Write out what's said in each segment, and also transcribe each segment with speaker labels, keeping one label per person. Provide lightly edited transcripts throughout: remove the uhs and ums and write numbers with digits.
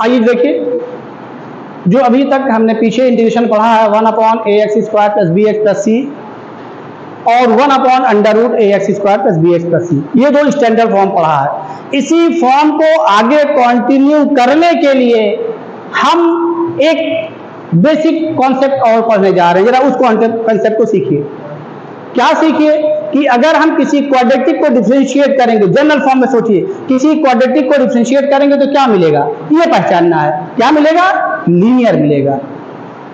Speaker 1: आइए देखिए, जो अभी तक हमने पीछे इंटीग्रेशन पढ़ा है 1/ax² + bx + c और 1/√ax² + bx + c, ये दो स्टैंडर्ड फॉर्म पढ़ा है। इसी फॉर्म को आगे कंटिन्यू करने के लिए हम एक बेसिक कॉन्सेप्ट और पढ़ने जा रहे हैं। जरा उस कॉन्सेप्ट को सीखिए। क्या सीखिए कि अगर हम किसी क्वाड्रेटिक को डिफरेंशिएट करेंगे, जनरल फॉर्म में सोचिए, किसी क्वाड्रेटिक को डिफरेंशिएट करेंगे तो क्या मिलेगा, ये पहचानना है। क्या मिलेगा? लीनियर मिलेगा।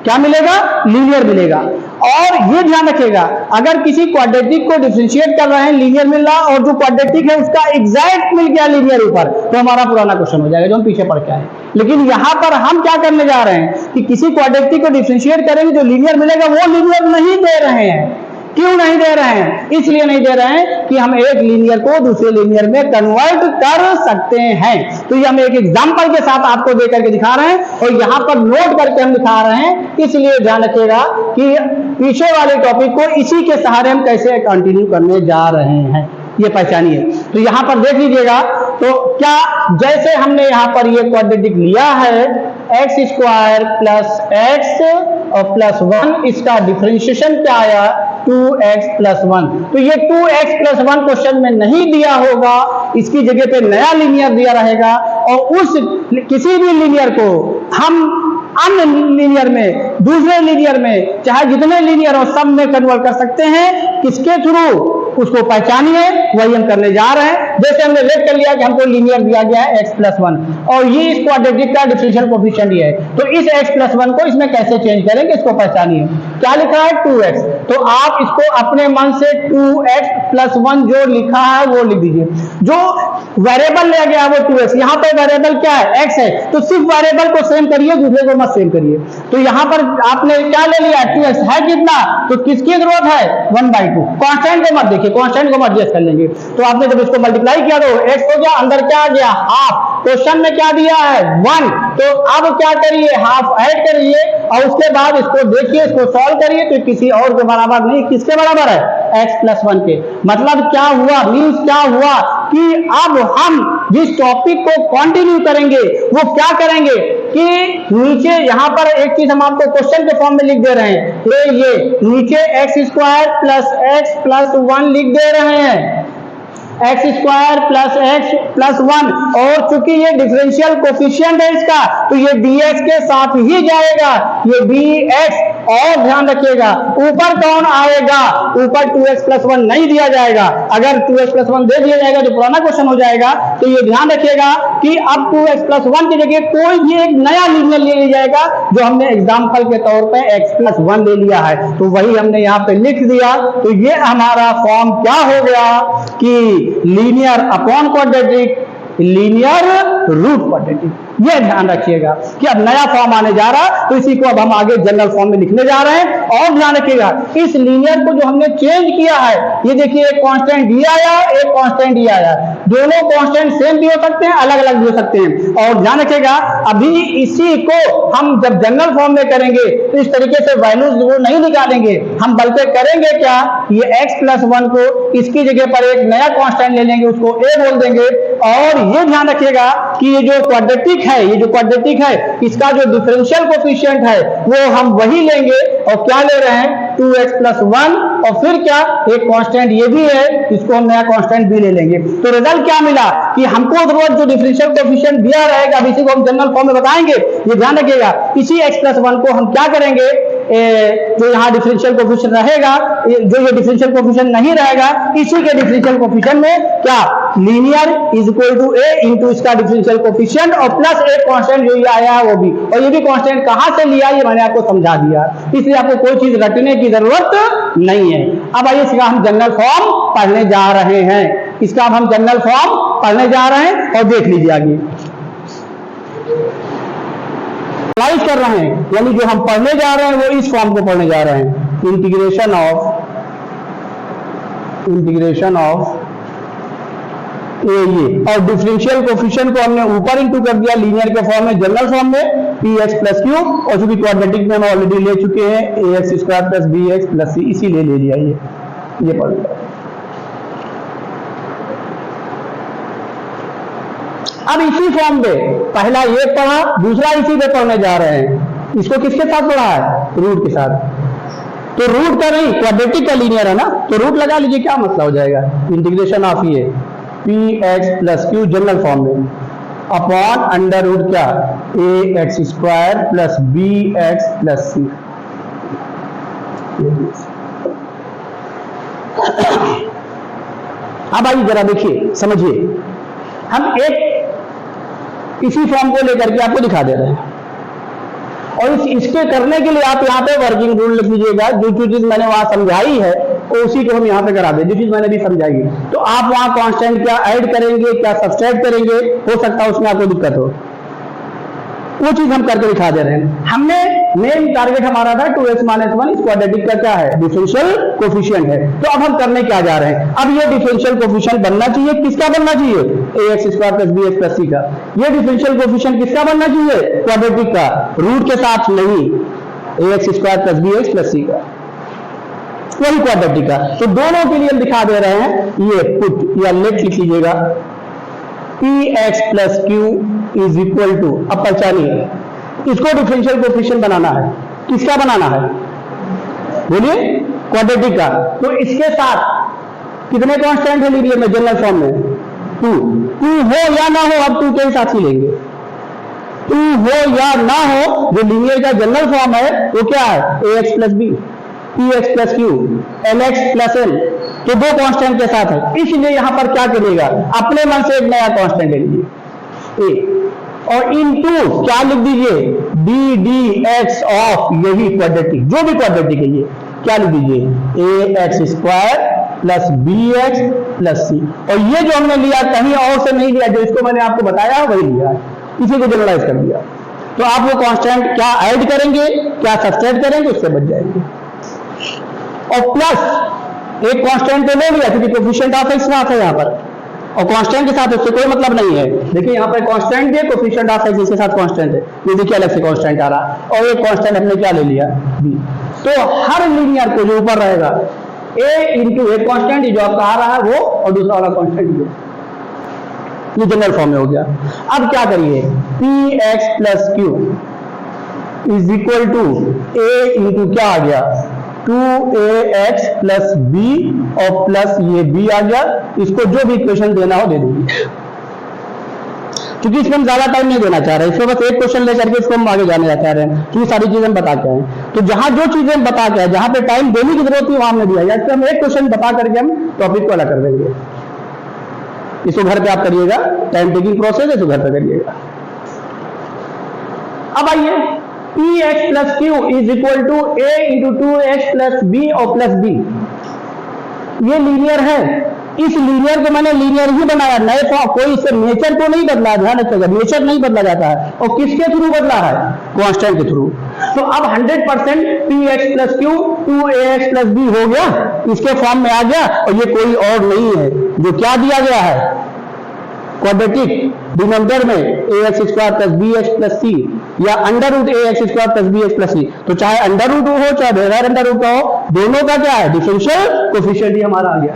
Speaker 1: क्या मिलेगा? लीनियर मिलेगा। और ये ध्यान रखिएगा, अगर किसी क्वाड्रेटिक को डिफरेंशिएट कर रहे हैं, लीनियर मिल रहा और जो क्वाड्रेटिक है उसका एग्जैक्ट मिल गया लीनियर ऊपर, तो हमारा पुराना क्वेश्चन हो जाएगा जो हम पीछे पढ़ के आए। लेकिन यहां पर हम क्या करने जा रहे हैं कि किसी क्वाड्रेटिक को डिफरेंशिएट करेंगे, जो लीनियर मिलेगा वो लीनियर नहीं दे रहे हैं। क्यों नहीं दे रहे हैं? इसलिए नहीं दे रहे हैं कि हम एक लीनियर को दूसरे लीनियर में कन्वर्ट कर सकते हैं। तो ये हम एक एग्जांपल के साथ आपको दे करके दिखा रहे हैं और यहां पर नोट करके हम दिखा रहे हैं। इसलिए ध्यान रखिएगा कि पीछे वाले टॉपिक को इसी के सहारे हम कैसे कंटिन्यू करने जा रहे हैं, ये पहचानिए। तो यहां पर देख लीजिएगा, तो क्या जैसे हमने यहां पर ये क्वाड्रेटिक लिया है x² + x और +1, इसका डिफरेंशिएशन क्या आया? 2x + 1। तो ये 2x + 1 क्वेश्चन में नहीं दिया होगा, इसकी जगह पे नया लीनियर दिया रहेगा और उस किसी भी लीनियर को हम अन्य लीनियर में, दूसरे लीनियर में, चाहे जितने लीनियर हो सब में कन्वर्ट कर सकते हैं। किसके थ्रू? उसको पहचानिए, वही हम करने जा रहे हैं। जैसे हमने लेट कर लिया कि हमको लीनियर दिया गया है x + 1 और ये इस क्वाड्रेटिक का डिफरेंशियल कोएफिशिएंट ये है, तो इस x + 1 को इसमें कैसे चेंज करेंगे, इसको पहचानिए। क्या लिखा है? 2x। तो आप इसको अपने मन से 2x + 1 जो लिखा है वो लिख दीजिए। जो वेरिएबल लिया गया है वो 2x, यहाँ पर वेरिएबल क्या है? x है, तो सिर्फ वेरिएबल को सेम करिए, दूसरे को मत सेम करिए। तो यहाँ पर आपने क्या ले लिया? 2x है कितना? तो किसकी जरूरत है? 1/2। कांस्टेंट को मत देखिए, कांस्टेंट को एडजस्ट कर लेंगे। तो आपने जब इसको मल्टीप्लाई किया तो x हो गया, अंदर क्या आ गया? हाफ। क्वेश्चन में क्या दिया है? 1। तो अब क्या करिए? हाफ ऐड करिए और उसके बाद इसको देखिए, इसको सॉल्व करिए तो किसी और के बराबर नहीं, किसके बराबर है? x + 1 के। मतलब क्या हुआ? मीन्स क्या हुआ कि अब हम जिस टॉपिक को कंटिन्यू करेंगे वो क्या करेंगे कि नीचे यहां पर एक चीज हम आपको क्वेश्चन के फॉर्म में लिख दे रहे हैं, ये नीचे x² + x + 1 लिख दे रहे हैं, x² + x + 1। और चूंकि ये डिफरेंशियल कोएफिशिएंट है इसका, तो ये dx के साथ ही जाएगा, ये dx। और ध्यान रखिएगा, ऊपर कौन आएगा? ऊपर 2x + 1 नहीं दिया जाएगा। अगर 2x + 1 दे दिया जाएगा तो पुराना क्वेश्चन हो जाएगा। तो ये ध्यान रखिएगा कि अब 2x + 1 की जगह कोई भी एक नया लीनियर ले लिया जाएगा, जो हमने एग्जाम्पल के तौर पे x + 1 ले लिया है, तो वही हमने यहाँ पे लिख दिया। तो ये हमारा फॉर्म क्या हो गया कि linear upon quadratic, linear root quadratic. ये ध्यान रखिएगा कि अब नया फॉर्म आने जा रहा है, तो इसी को अब हम आगे जनरल फॉर्म में लिखने जा रहे हैं। और ध्यान रखिएगा, इस लीनियर को जो हमने चेंज किया है, ये देखिए एक कांस्टेंट ये आया, एक कांस्टेंट ये आया। दोनों कांस्टेंट सेम भी हो सकते हैं, अलग अलग भी हो सकते हैं। और ध्यान रखिएगा, अभी इसी को हम जब जनरल फॉर्म में करेंगे तो इस तरीके से वैल्यूज वो नहीं निकालेंगे, हम बल्कि करेंगे क्या, ये x + 1 को इसकी जगह पर एक नया कांस्टेंट ले लेंगे, उसको a बोल देंगे। और ये ध्यान रखिएगा कि ये जो क्वाड्रेटिक है, ये जो क्वाड्रेटिक है, इसका जो डिफरेंशियल कोएफिशिएंट है वो हम वही लेंगे। और क्या ले रहे हैं? 2x + 1 और फिर क्या? एक कांस्टेंट ये भी है, इसको हम नया कांस्टेंट भी ले लेंगे। तो रिजल्ट क्या मिला कि हमको जो डिफरेंशियल कोएफिशिएंट दिया रहेगा, इसी को हम जनरल फॉर्म में बताएंगे। ये ध्यान रखिएगा, इसी x + 1 को हम क्या करेंगे, जो यहाँ डिफरेंशियल कोएफिशिएंट रहेगा, जो ये डिफरेंशियल कोएफिशिएंट नहीं रहेगा, इसी के डिफरेंशियल कोएफिशिएंट में क्या? लीनियर = a इंटू इसका डिफरेंशियल कोएफिशिएंट और प्लस एक कांस्टेंट जो ये आया है वो भी। और ये भी कांस्टेंट कहां से लिया, ये मैंने आपको समझा दिया, इसलिए आपको कोई चीज रटने की जरूरत नहीं है। अब आइए इसका हम जनरल फॉर्म पढ़ने जा रहे हैं, इसका अब हम जनरल फॉर्म पढ़ने जा रहे हैं और देख लीजिए आगे कर रहे हैं, यानी जो हम पढ़ने जा रहे हैं वो इस फॉर्म को पढ़ने जा रहे हैं। इंटीग्रेशन ऑफ ये और डिफरेंशियल कोएफिशिएंट को हमने ऊपर इंटू कर दिया लीनियर के फॉर्म में, जनरल फॉर्म में px + q। और चूंकि क्वाड्रेटिक में हम ऑलरेडी ले चुके हैं ax² + bx + c, इसीलिए ले लिया ये पढ़ लिया। अब इसी फॉर्म में पहला ये पढ़ा, दूसरा इसी पे पढ़ने जा रहे हैं। इसको किसके साथ पढ़ा है? रूट के साथ। तो रूट का नहीं, क्वाड्रेटिक का लीनियर है ना, तो रूट लगा लीजिए, क्या मसला हो जाएगा। इंटीग्रेशन ऑफ ये P X plus Q general form में अपॉन अंडर रूट क्या A X square plus B X plus C. अब आइए जरा देखिए, समझिए, हम एक इसी फॉर्म को लेकर के आपको दिखा दे रहे हैं, और इसके करने के लिए आप यहाँ पे वर्किंग रूल लिख लीजिएगा। जो चीज मैंने वहां समझाई है उसी को हम यहाँ पे करा दे, जो चीज मैंने भी समझाई। तो आप वहां कांस्टेंट क्या ऐड करेंगे, क्या सब्सट्रैक्ट करेंगे, हो सकता है उसमें आपको दिक्कत हो, वो चीज हम करके दिखा दे रहे हैं। हमने मेन टारगेट हमारा था 2x - 1 इस क्वाड्रेटिक का क्या है, डिफरेंशियल कोफिशिएंट है। तो अब हम करने क्या जा रहे हैं, अब ये डिफरेंशियल कोफिशिएंट बनना चाहिए, किसका बनना चाहिए, ax² + bx + c का। ये डिफरेंशियल कोफिशिएंट किसका बनना चाहिए, क्वाड्रेटिक का, रूट के साथ नहीं, ax² + bx + c का, वही क्वाड्रेटिक का। तो दोनों के लिए हम दिखा दे रहे हैं, ये पुट या लेट लिख लीजिएगा, px + q = अब पहचानिए, इसको डिफरेंशियल कोफिशिएंट बनाना है, किसका बनाना है, बोलिए, क्वाड्रेटिक का। तो इसके साथ कितने कांस्टेंट है लीजिए में जनरल फॉर्म में, 2 हो या ना हो, अब 2 के साथ ही लेंगे, 2 हो या ना हो, जो लीनियर का जनरल फॉर्म है वो क्या है, ax + b px + q lx + l, तो दो कांस्टेंट के साथ है। इसलिए यहां पर क्या करिएगा, अपने मन से एक नया कांस्टेंट ले लीजिए a, और इनटू क्या लिख दीजिए, डी डी एक्स ऑफ यही क्वाड्रेटिक, जो भी क्वाड्रेटिक है ये क्या लिख दीजिए, ax² + bx + c। और ये जो हमने लिया कहीं और से नहीं लिया, जो इसको मैंने आपको बताया वही लिया, इसी को जनरलाइज कर दिया। तो आप वो कांस्टेंट क्या ऐड करेंगे, क्या सब्सट्रैक्ट करेंगे, उससे बच जाएंगे। और प्लस एक कांस्टेंट तो ले लिया क्योंकि कोफिशिएंट ऑफ x बात है यहाँ पर, और कांस्टेंट के साथ उससे कोई मतलब नहीं है। देखिए यहाँ पर कांस्टेंट है, कोफिशिएंट ऑफ x इसके साथ कांस्टेंट है, ये देखिए अलग से कांस्टेंट आ रहा, और एक कांस्टेंट हमने क्या ले लिया, b। तो हर लीनियर को जो ऊपर रहेगा a × एक कांस्टेंट जो आपका आ रहा है वो, और दूसरा वाला कांस्टेंट ये जनरल फॉर्म में हो गया। अब क्या करिए, px + q = a × क्या आ गया, 2ax + b और प्लस ये b आ गया। इसको जो भी इक्वेशन देना हो दे दीजिए, क्योंकि इसमें हम ज्यादा टाइम नहीं देना चाह रहे, इसमें बस एक क्वेश्चन लेकर के इसको हम आगे जाने चाह रहे हैं, क्योंकि सारी चीजें हम बता के आए। तो जहां जो चीजें हम बता के आए, जहां पे टाइम देने की जरूरत थी वहां हमने दिया, या इसमें हम एक क्वेश्चन बता करके हम टॉपिक को अलग कर देंगे। इसको घर पे आप करिएगा, टाइम टेकिंग प्रोसेस है, इसको घर पे करिएगा। अब आइए, px + q = a × 2x + b और प्लस b, ये लीनियर है। इस लीनियर को मैंने लीनियर ही बनाया, नए फॉर्म, कोई इससे नेचर को नहीं बदला, ध्यान रखिएगा, नेचर नहीं बदला जाता है। और किसके थ्रू बदला है, कांस्टेंट के थ्रू। तो अब 100% px + q 2ax + b हो गया, इसके फॉर्म में आ गया, और ये कोई और नहीं है, जो क्या दिया गया है, क्वाड्रेटिक डिनोमिनेटर में ax² + bx + c या √ax² + bx + c। तो चाहे अंडर रूट हो चाहे बगैर अंडर रूट का हो, दोनों का क्या है, डिफरेंशियल कोफिशिएंट ही हमारा आ गया।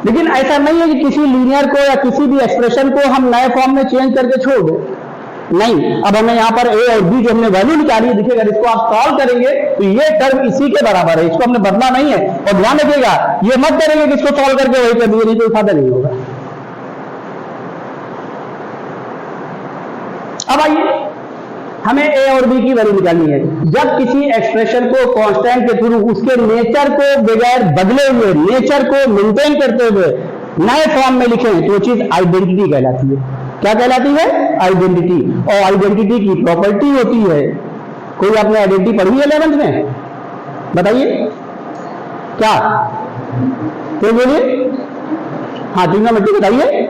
Speaker 1: लेकिन ऐसा नहीं है कि किसी लीनियर को या किसी भी एक्सप्रेशन को हम नए फॉर्म में चेंज करके छोड़ दें, नहीं। अब हमें यहाँ पर a और b जो हमने वैल्यू निकाली है, देखिएगा इसको आप सॉल्व करेंगे तो ये टर्म इसी के बराबर है, इसको हमने बदला नहीं है। और ध्यान रखिएगा, ये मत करेंगे कि इसको सॉल्व करके वही कर दिए, नहीं तो फायदा नहीं होगा। अब आइए, हमें a और b की वैल्यू निकालनी है। जब किसी एक्सप्रेशन को कांस्टेंट के थ्रू उसके नेचर को बगैर बदले हुए, नेचर को मेंटेन करते हुए नए फॉर्म में लिखें, तो वो चीज आइडेंटिटी कहलाती है। क्या कहलाती है, आइडेंटिटी। और आइडेंटिटी की प्रॉपर्टी होती है, कोई आपने आइडेंटिटी पढ़ी है 11th में, बताइए क्या, तो बोलिए, हाँ ट्रिग्नोमेट्री बताइए,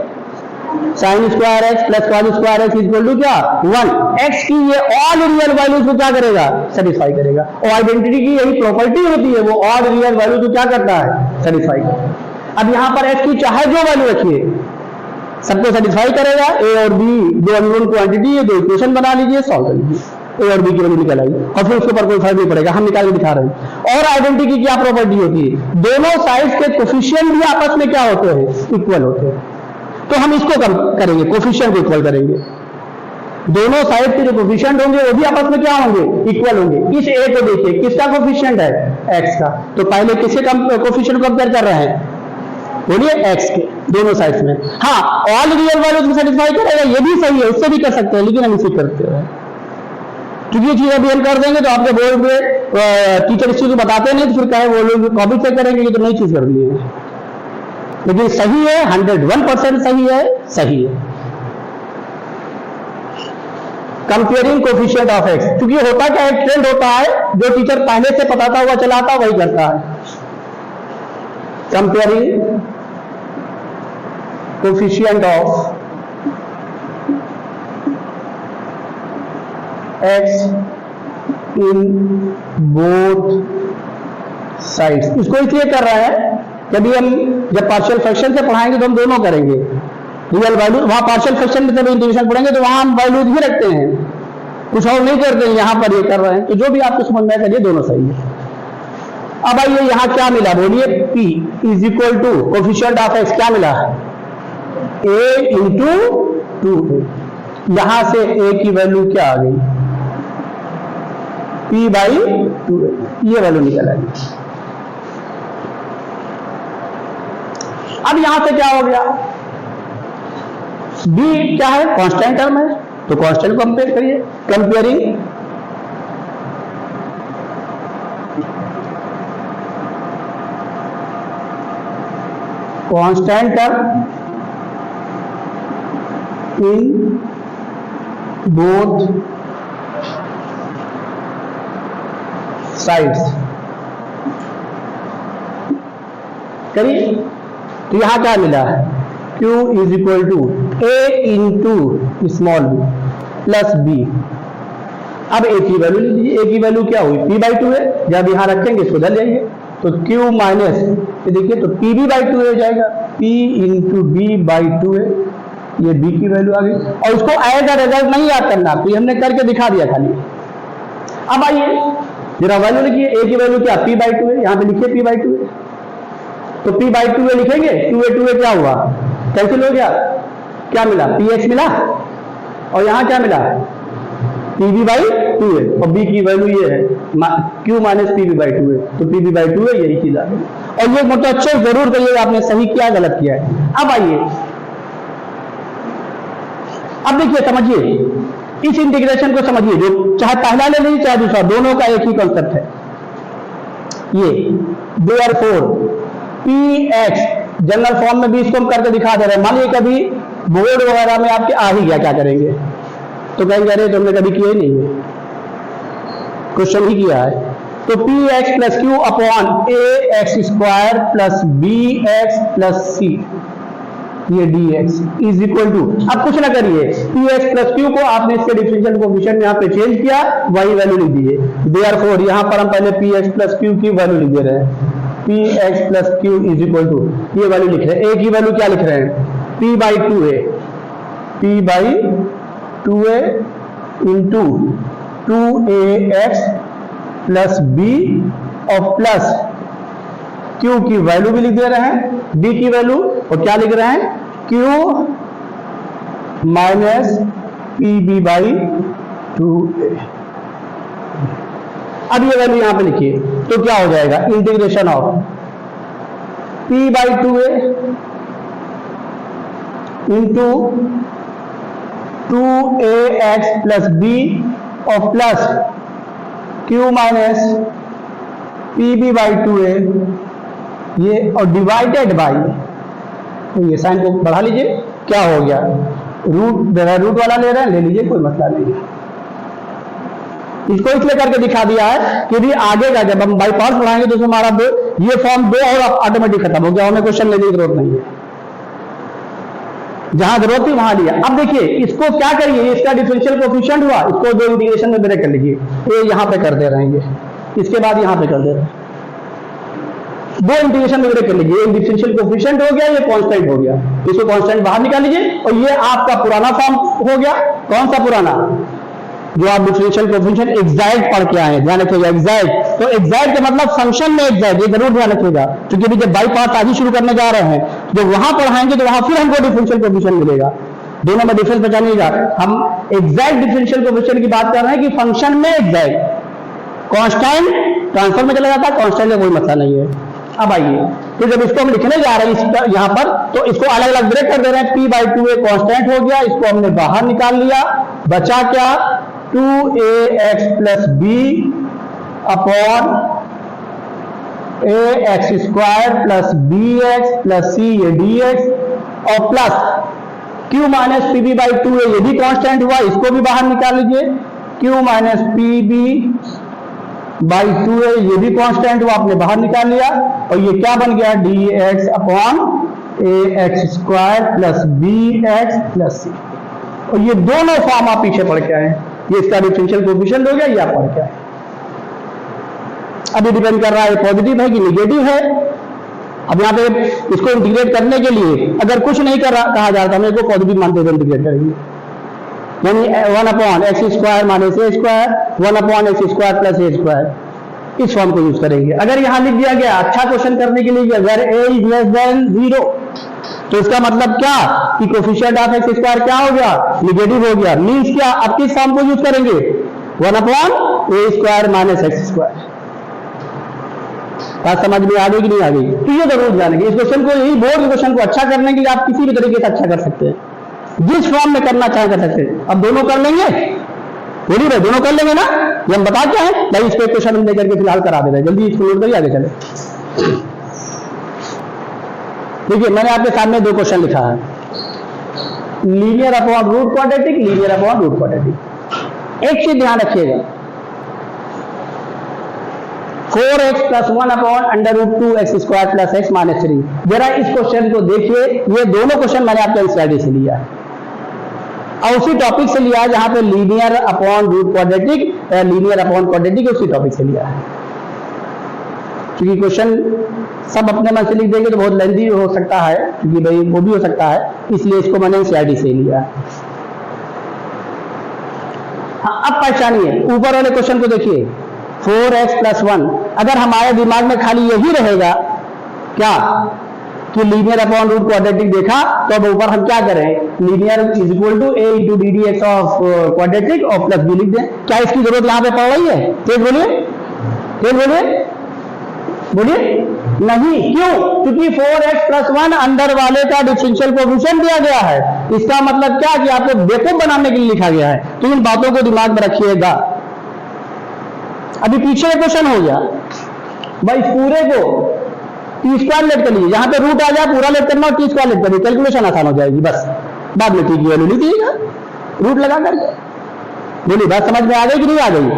Speaker 1: sin² x + cos² x = क्या, 1। x की ये ऑल रियल वैल्यूज को क्या करेगा, सेटिस्फाई करेगा। और आइडेंटिटी की यही प्रॉपर्टी होती है, वो ऑल रियल वैल्यू को क्या करता है, सेटिस्फाई करता। अब यहाँ पर x की चाहे जो वैल्यू रखिए, सबको सेटिस्फाई करेगा। a और b दो अननोन क्वांटिटी है, दो इक्वेशन बना लीजिए, सॉल्व कर लीजिए, a और b की वैल्यू निकल आई, और फिर उसके ऊपर कोई फर्क नहीं पड़ेगा, हम निकाल के दिखा रहे हैं। और आइडेंटिटी की क्या प्रॉपर्टी होती है, दोनों साइड्स के कोफिशिएंट भी आपस में क्या होते हैं, इक्वल होते हैं। तो हम इसको कम करेंगे, कोफिशिएंट को इक्वल करेंगे। दोनों साइड के जो कोफिशिएंट होंगे वो भी आपस में क्या होंगे, इक्वल होंगे। इस ए को देखिए, किसका कोफिशिएंट है, एक्स का, तो पहले किसके कोफिशिएंट को कंपेयर कर रहे हैं, बोलिए एक्स के, दोनों साइड्स में। हाँ, ऑल रियल वैल्यूज को सेटिस्फाई करेगा, ये भी सही है, उससे भी कर सकते हैं, लेकिन हम इसे करते हैं क्योंकि ये चीज अभी हम कर देंगे तो आपके बोर्ड पे टीचर इस चीज को बताते नहीं तो फिर कहे वो लोग कॉपी चेक करेंगे, ये तो नई चीज कर दी है। लेकिन सही है, 101% सही है, सही है। कंपेयरिंग कोफिशिएंट ऑफ एक्स, क्योंकि होता क्या है, ट्रेंड होता है, जो टीचर पहले से बताता हुआ चलाता वही करता है। Comparing coefficient of x in both sides, इसको इसलिए कर रहा है कभी हम जब पार्शियल फ्रैक्शन से पढ़ाएंगे तो हम दोनों करेंगे, रियल वैल्यू, वहां पार्शियल फ्रैक्शन में जब इंटीग्रेशन पढ़ेंगे तो वहां हम वैल्यूज ही रखते हैं, कुछ और नहीं करते हैं, यहां पर ये कर रहे हैं। तो जो भी आपको समझ में आएगा, दोनों सही है। अब आइए यहां क्या मिला, बोलिए P is equal to coefficient of x, क्या मिला, a इंटू 2a। यहां से a की वैल्यू क्या आ गई, P बाई 2a, ये वैल्यू निकल आई। अब यहां से क्या हो गया, b क्या है, कांस्टेंट टर्म है, तो कांस्टेंट को कंपेयर करिए, comparing constant term in both sides करिए। तो यहां क्या मिला है, Q is equal to A into small b plus b। अब A की वैल्यू लीजिए, A की वैल्यू क्या हुई, P बाई 2 है, जब यहां रखेंगे इसको उधर जाइए तो Q माइनस, ये देखिए तो PB बाई 2 हो जाएगा, P इंटू B बाई 2 है, ये B की वैल्यू आ गई। और उसको एज अ रिजल्ट नहीं याद करना, तो ये हमने करके दिखा दिया खाली। अब आइए जरा वैल्यू लिखिए, A की वैल्यू क्या, P बाई 2 है, यहां पे लिखिए P बाई 2 है, तो P बाई 2 लिखेंगे, 2a क्या हुआ, कैंसिल हो गया, क्या मिला, px मिला, और यहां क्या मिला, pb बाई 2 है, और b की वैल्यू ये है q माइनस pb बाई 2 है, तो pb बाई 2 है, यही चीज आ गई। और ये मतलब अच्छे जरूर करिए आपने सही किया गलत किया है। अब आइए, अब देखिए समझिए, इस इंटीग्रेशन को समझिए, जो चाहे पहला ले लीजिए चाहे दूसरा, दोनों का एक ही कॉन्सेप्ट है। ये देयरफॉर px जनरल फॉर्म में भी इसको हम करके दिखा दे रहे हैं। मान लीजिए कभी बोर्ड वगैरह में आपके आ ही गया, क्या करेंगे, तो कहेंगे अरे तुमने कभी किया ही नहीं है, क्वेश्चन ही किया है। तो px plus Q upon ax square plus bx plus c, ये dx इज इक्वल टू, अब कुछ ना करिए, px प्लस क्यू को आपने इसके डिफरेंशियल कोएफिशिएंट में यहाँ पे चेंज किया, वही वैल्यू लिख दीजिए। देयरफॉर यहाँ पर हम पहले px प्लस क्यू की वैल्यू लिख दे रहे हैं, px plus q is equal to, ये वैल्यू लिख रहे हैं, a की वैल्यू क्या लिख रहे हैं, p by 2a, p by 2a into 2ax plus b और प्लस q की वैल्यू भी लिख दे रहे हैं, b की वैल्यू, और क्या लिख रहे हैं, q minus pb by 2a। अब ये वैल्यू यहां पे लिखिए, तो क्या हो जाएगा, integration of p by 2a into 2ax plus b और plus q minus pb by 2a, ये और डिवाइडेड बाई, तो ये साइन को बढ़ा लीजिए, क्या हो गया, रूट वाला ले रहे हैं, ले लीजिए, कोई मसला नहीं है। इसको इसलिए करके दिखा दिया है कि भी आगे का जब हम बाई पार्ट पढ़ाएंगे तो हमारा ये फॉर्म 2 और ऑटोमेटिक खत्म हो गया, हमें क्वेश्चन लेने की जरूरत नहीं है, जहां जरूरत थी वहां लिया। अब देखिए इसको क्या करिए, इसका डिफरेंशियल कोएफिशिएंट हुआ, इसको दो इंटीग्रेशन में ब्रेक कर लीजिए, ये यहां पे कर दे रहे हैं, इसके बाद यहां पे कर दे रहे हैं, दो इंटीग्रेशन में ब्रेक कर लीजिए, एक डिफरेंशियल कोएफिशिएंट हो गया, ये कांस्टेंट हो गया, इसको कांस्टेंट बाहर निकाल लीजिए, और ये आपका पुराना फॉर्म हो गया। कौन सा पुराना, जो आप डिफरेंशियल कोएफिशिएंट एग्जैक्ट पढ़ के आए, ध्यान रखिएगा एग्जैक्ट। तो एग्जैक्ट का मतलब फंक्शन में एग्जैक्ट, ये जरूर ध्यान रखिएगा, क्योंकि अभी जब बाई पार्ट आज ही शुरू करने जा रहे हैं, जब वहां पढ़ाएंगे तो वहां फिर हमको डिफरेंशियल कोएफिशिएंट मिलेगा। दोनों में डिफरेंस पहचानिएगा, हम एग्जैक्ट डिफरेंशियल कोएफिशिएंट की बात कर रहे हैं कि फंक्शन में एग्जैक्ट। कांस्टेंट ट्रांसफर में चला जाता है, कांस्टेंट का कोई मतलब नहीं है। अब आइए, तो जब इसको हम लिखने जा रहे हैं यहां पर, तो इसको अलग अलग ब्रेक कर दे रहे हैं। p/2 एक कांस्टेंट हो गया, इसको हमने बाहर निकाल लिया, बचा क्या 2ax plus b upon ax square plus bx plus c ये dx, और प्लस q माइनस pb/2 ये भी कांस्टेंट हुआ, इसको भी बाहर निकाल लीजिए, q माइनस pb/2 ये भी कांस्टेंट हुआ, आपने बाहर निकाल लिया, और ये क्या बन गया dx upon ax square plus bx plus c। और ये दोनों फॉर्म आप पीछे पढ़ के आए, ये इसका डिफरेंशियल कोएफिशिएंट हो गया, ये आप पढ़ के आए। अब ये डिपेंड कर रहा है पॉजिटिव है कि नेगेटिव है। अब यहाँ पे इसको इंटीग्रेट करने के लिए अगर कुछ नहीं कहा जाता, हम इसको पॉजिटिव मानते हुए इंटीग्रेट करेंगे, यानी 1 upon X square minus A square, 1 upon X square plus A square, इस फॉर्म को यूज करेंगे। अगर यहां लिख दिया गया अच्छा क्वेश्चन करने के लिए अगर a इज लेस देन 0, तो इसका मतलब क्या कि कोएफिशिएंट ऑफ एक्स स्क्वायर क्या हो गया, नेगेटिव हो गया। मींस क्या, अब किस फॉर्म को यूज करेंगे 1 अपॉन ए स्क्वायर माइनस एक्स स्क्वायर। बात समझ में आ गई कि नहीं आ गई? तो ये जरूर जानेंगे इस क्वेश्चन को, यही बोर्ड के क्वेश्चन को अच्छा करने के लिए आप किसी भी तरीके से अच्छा कर सकते हैं, जिस फॉर्म में करना चाहे कर सकते हैं। अब दोनों कर लेंगे, बोलिए भाई दोनों कर लेंगे ना, ये हम बता क्या है भाई, इस पे क्वेश्चन हम लेकर के फिलहाल करा दे रहे हैं, जल्दी इसको नोट करिए, आगे चले। देखिए मैंने आपके सामने दो क्वेश्चन लिखा है, linear upon root quadratic, linear upon root quadratic. एक चीज ध्यान रखिएगा, 4x plus 1 upon under root 2x square plus x minus 3। जरा इस क्वेश्चन को देखिए, ये दोनों क्वेश्चन मैंने आपके एनसीईआरटी से लिया है और उसी टॉपिक से लिया है जहां पे linear upon root quadratic, linear upon quadratic उसी टॉपिक से लिया है। क्योंकि क्वेश्चन सब अपने मन से लिख देंगे तो बहुत लेंथी हो सकता है, क्योंकि भाई वो भी हो सकता है, इसलिए इसको मैंने एनसीईआरटी से लिया है। हाँ, अब पहचानिए ऊपर वाले क्वेश्चन को देखिए, 4x प्लस 1, अगर हमारे दिमाग में खाली यही रहेगा क्या कि लीनियर अपॉन रूट क्वाड्रेटिक देखा, तो अब ऊपर हम क्या करें, linear is equal to a into D D x of quadratic और प्लस b लिख दें। क्या इसकी जरूरत यहां पे पड़ रही है? तेज बोलिए, तेज बोलिए, बोलिए नहीं। क्यों? क्योंकि 4x प्लस 1 अंदर वाले का डिफरेंशियल कोएफिशिएंट दिया गया है। इसका मतलब क्या कि आपको बेवकूफ बनाने के लिए लिखा गया है, तो इन बातों को दिमाग में रखिएगा। अभी पीछे का क्वेश्चन हो गया भाई, पूरे को टी स्क्वायर लेट कर लीजिए, जहां पे रूट आ जाए पूरा लेट करना और टी स्क्वायर लेट करिए, कैलकुलेशन आसान हो जाएगी। बस बाद में टी की वैल्यू लिख दीजिएगा रूट लगा करके। बोलिए बात समझ में आ गई कि नहीं आ गई?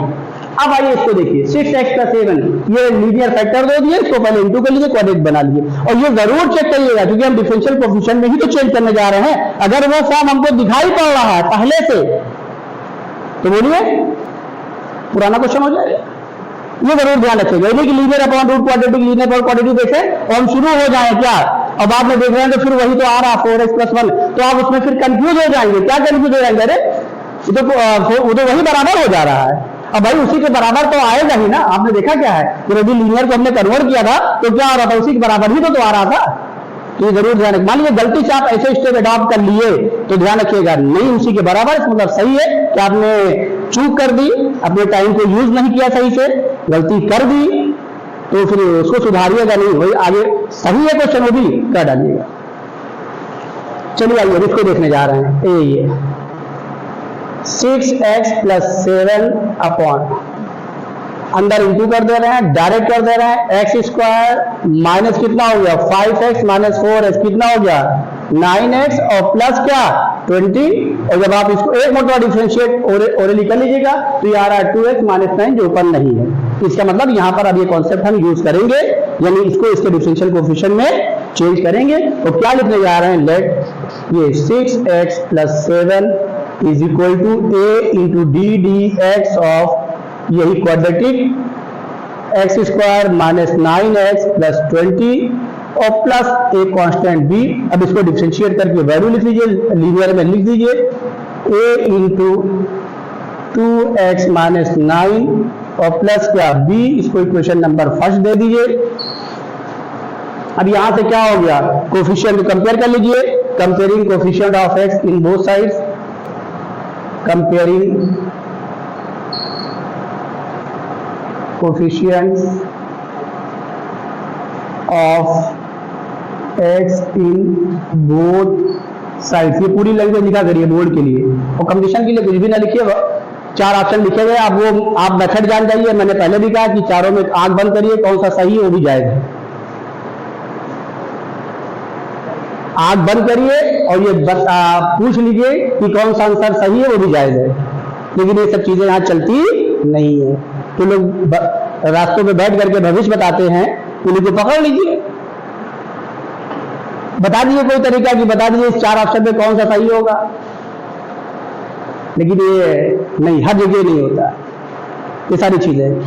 Speaker 1: अब आइए इसको देखिए, 6x प्लस 7, ये लीनियर फैक्टर दे दिए, इसको पहले इंटू कर लीजिए, क्वाड्रेटिक बना लीजिए। और ये जरूर चेक करिएगा क्योंकि हम डिफरेंशियल कोएफिशिएंट में ही तो चेंज करने जा रहे हैं। अगर वो फॉर्म हमको दिखाई पड़ रहा है पहले से, तो बोलिए पुराना क्वेश्चन हो जाएगा। ये जरूर ध्यान रखिएगा, यानी कि linear upon root quadratic, linear upon quadratic देखें और हम शुरू हो जाए क्या, अब आप में देख रहे हैं तो फिर वही तो आ रहा 4x प्लस 1, तो आप उसमें फिर कंफ्यूज हो जाएंगे। क्या कंफ्यूज हो जाएंगे? अरे वो तो वही बराबर हो जा रहा है। अब भाई उसी के बराबर तो आएगा ही ना। आपने देखा क्या है, जब अभी लीनियर को हमने कन्वर्ट किया था तो क्या हो रहा था, उसी के बराबर ही तो आ रहा था। तो ये जरूर ध्यान रखिए। मान लीजिए गलती से आप ऐसे स्टेप अडॉप्ट कर लिए तो ध्यान रखिएगा नहीं उसी के बराबर, इसका मतलब सही है कि आपने चूक कर दी, अपने टाइम को यूज नहीं किया सही से, गलती कर दी, तो फिर उसको सुधारिएगा नहीं, वही आगे सही है क्वेश्चन वो भी कर डालिएगा। चलिए आइए इसको देखने जा रहे हैं। ये 6x प्लस 7 अपॉन अंदर इंटू कर दे रहे हैं, डायरेक्ट कर दे रहे हैं, एक्स स्क्वायर माइनस कितना हो गया 5x माइनस 4x कितना हो गया 9x और प्लस क्या 20। और जब आप इसको एक मोटा डिफरेंशिएट ओरली कर लीजिएगा तो ये आ रहा है 2x माइनस 9 जो ऊपर नहीं है। इसका मतलब यहाँ पर अब ये कॉन्सेप्ट हम यूज करेंगे, यानी इसको इसके डिफरेंशियल कोएफिशिएंट में चेंज करेंगे। तो क्या लिखने जा रहे हैं, लेट ये 6x plus 7 is equal to a into D D x of यही quadratic X square minus 9x plus 20 और प्लस ए कांस्टेंट b। अब इसको डिफरेंशिएट करके वैल्यू लिख लीजिए, लीनियर में लिख दीजिए a इंटू 2x माइनस 9 और प्लस क्या b, इसको इक्वेशन नंबर फर्स्ट दे दीजिए। अब यहां से क्या हो गया, कोफिशिएंट कंपेयर कर लीजिए, comparing coefficient of x in both sides, comparing coefficients of x in both sides. ये पूरी लैंग्वेज लिखा करिए बोर्ड के लिए, और कंडीशन के लिए कुछ भी ना लिखिए, 4 ऑप्शन लिखे गए, आप मेथड जान जाइए। मैंने पहले भी कहा कि चारों में आंख बंद करिए, कौन सा सही है वो भी जाएगा। आंख बंद करिए और ये पूछ लीजिए कि कौन सा आंसर सही है, वो भी जायज है। लेकिन ये सब चीजें यहाँ चलती नहीं है, तो लोग रास्तों पे बैठ करके भविष्य बताते हैं, उन्हीं को पकड़ लीजिए, बता दीजिए कोई तरीका कि बता दीजिए इस 4 ऑप्शन में कौन सा सही होगा। लेकिन ये नहीं, हर जगह नहीं होता ये सारी चीजें,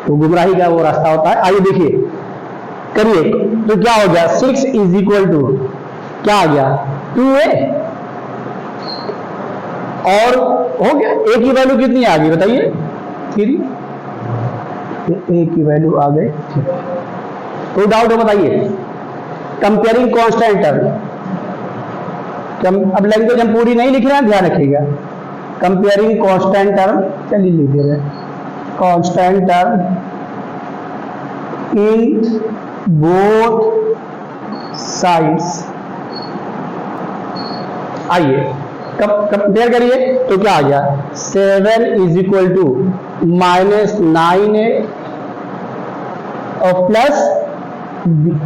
Speaker 1: तो गुमराही का वो रास्ता होता है। आइए देखिए, करिए, तो क्या हो गया, 6 इज इक्वल टू क्या आ गया 2a, और हो गया a की वैल्यू कितनी आ गई बताइए 3, a की वैल्यू आ गई। कोई डाउट हो बताइए। कंपेयरिंग कांस्टेंट टर्म, अब लैंग्वेज हम पूरी नहीं लिख रहे हैं, ध्यान रखिएगा। कंपेयरिंग कांस्टेंट टर्म, चलिए लिख दे रहे constant term in both sides. आइए कंपेयर करिए, तो क्या आ गया 7 is equal to minus 9a और प्लस b।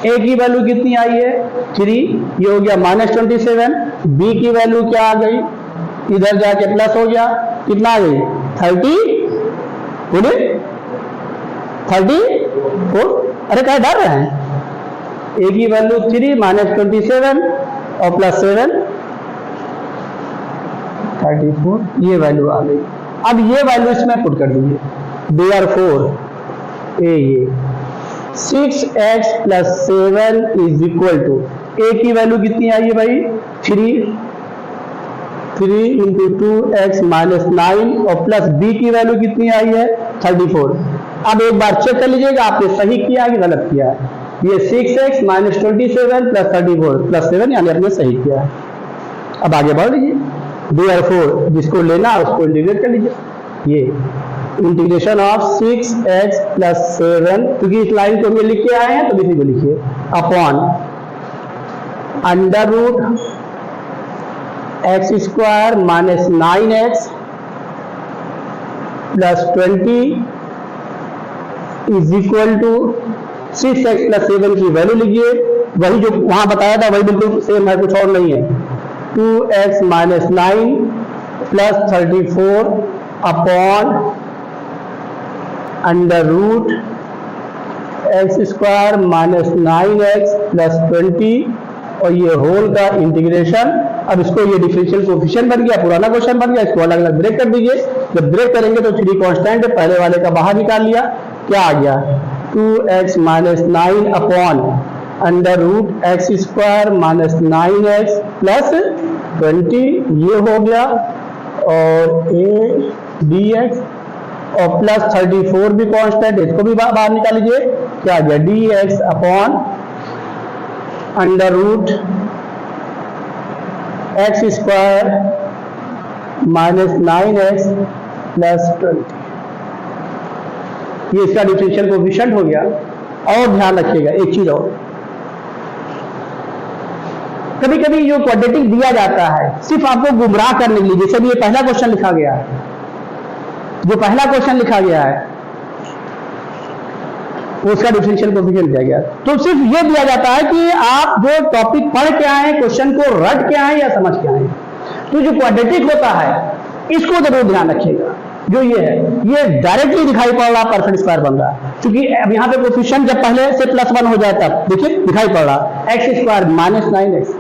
Speaker 1: a की वैल्यू कितनी आई है 3, ये हो गया माइनस 27, b की वैल्यू क्या आ गई, इधर जाके प्लस हो गया, कितना आ गई 30, बोले 34। अरे क्या डर रहे हैं, a की वैल्यू 3 माइनस 27 और प्लस 7 34, ये वैल्यू आ गई। अब ये वैल्यू इसमें पुट कर दीजिए, देयरफॉर ये 6x plus 7 is equal to, a की वैल्यू कितनी आई है भाई 3 इंटू 2x माइनस 9 और प्लस b की वैल्यू कितनी आई है 34। अब एक बार चेक कर लीजिएगा आपने सही किया है कि गलत किया है। ये 6x माइनस 27 प्लस 34 प्लस 7, यानी आपने सही किया है। अब आगे बढ़ लीजिए, देयरफॉर जिसको लेना उसको इंटीग्रेट कर लीजिए। ये इंटीग्रेशन ऑफ 6x प्लस 7, क्योंकि इस लाइन को हम लिख के आए हैं तो इसी को लिखिए, upon under root x square minus 9x plus 20 is equal to 6x plus 7 की वैल्यू लीजिए, वही जो वहां बताया था वही बिल्कुल सेम है, कुछ और नहीं है। 2x minus 9 plus 34 upon under root x square minus 9x plus 20 और ये होल का इंटीग्रेशन। अब इसको ये डिफरेंशियल कोएफिशिएंट बन गया, पुराना क्वेश्चन बन गया, इसको अलग अलग ब्रेक कर दीजिए। जब ब्रेक करेंगे तो 3 कांस्टेंट है, पहले वाले का बाहर निकाल लिया, क्या आ गया 2x minus 9 upon under root x square minus 9x plus 20, ये हो गया, और a dx और प्लस 34 भी कांस्टेंट, इसको भी बाहर निकाल लीजिए, क्या आ गया dx upon under root x square minus 9x plus 20, ये इसका डिफरेंशियल कोएफिशिएंट हो गया। और ध्यान रखिएगा एक चीज और, कभी कभी जो क्वाड्रेटिक दिया जाता है सिर्फ आपको गुमराह करने के लिए, जैसे भी ये पहला क्वेश्चन लिखा गया है, जो पहला क्वेश्चन लिखा गया है उसका डिफरेंशियल कोएफिशिएंट दिया गया, तो सिर्फ ये दिया जाता है कि आप जो टॉपिक पढ़ के आए, क्वेश्चन को रट के आए या समझ के आए। तो जो क्वाड्रेटिक होता है इसको जरूर ध्यान रखिएगा, जो ये है ये डायरेक्टली दिखाई पड़ रहा परफेक्ट स्क्वायर बन रहा है, क्योंकि अब यहाँ पे कोएफिशिएंट जब पहले से +1 हो जाए तब देखिए दिखाई पड़ रहा एक्स स्क्वायर माइनस 9x,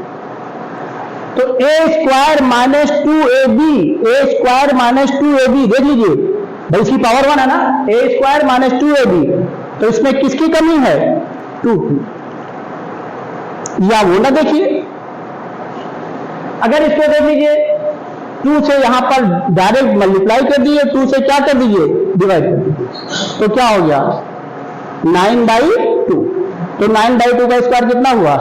Speaker 1: तो a square minus 2ab, a square minus 2ab देख लीजिए भाई, इसकी पावर 1 है ना, a स्क्वायर माइनस 2ab, तो इसमें किसकी कमी है 2 की, या वो ना देखिए। अगर इसको देख लीजिए 2 से यहाँ पर डायरेक्ट मल्टीप्लाई कर दिए, 2 से क्या कर दीजिए, डिवाइड कर दीजिए, तो क्या हो गया 9/2। तो 9/2 का स्क्वायर कितना हुआ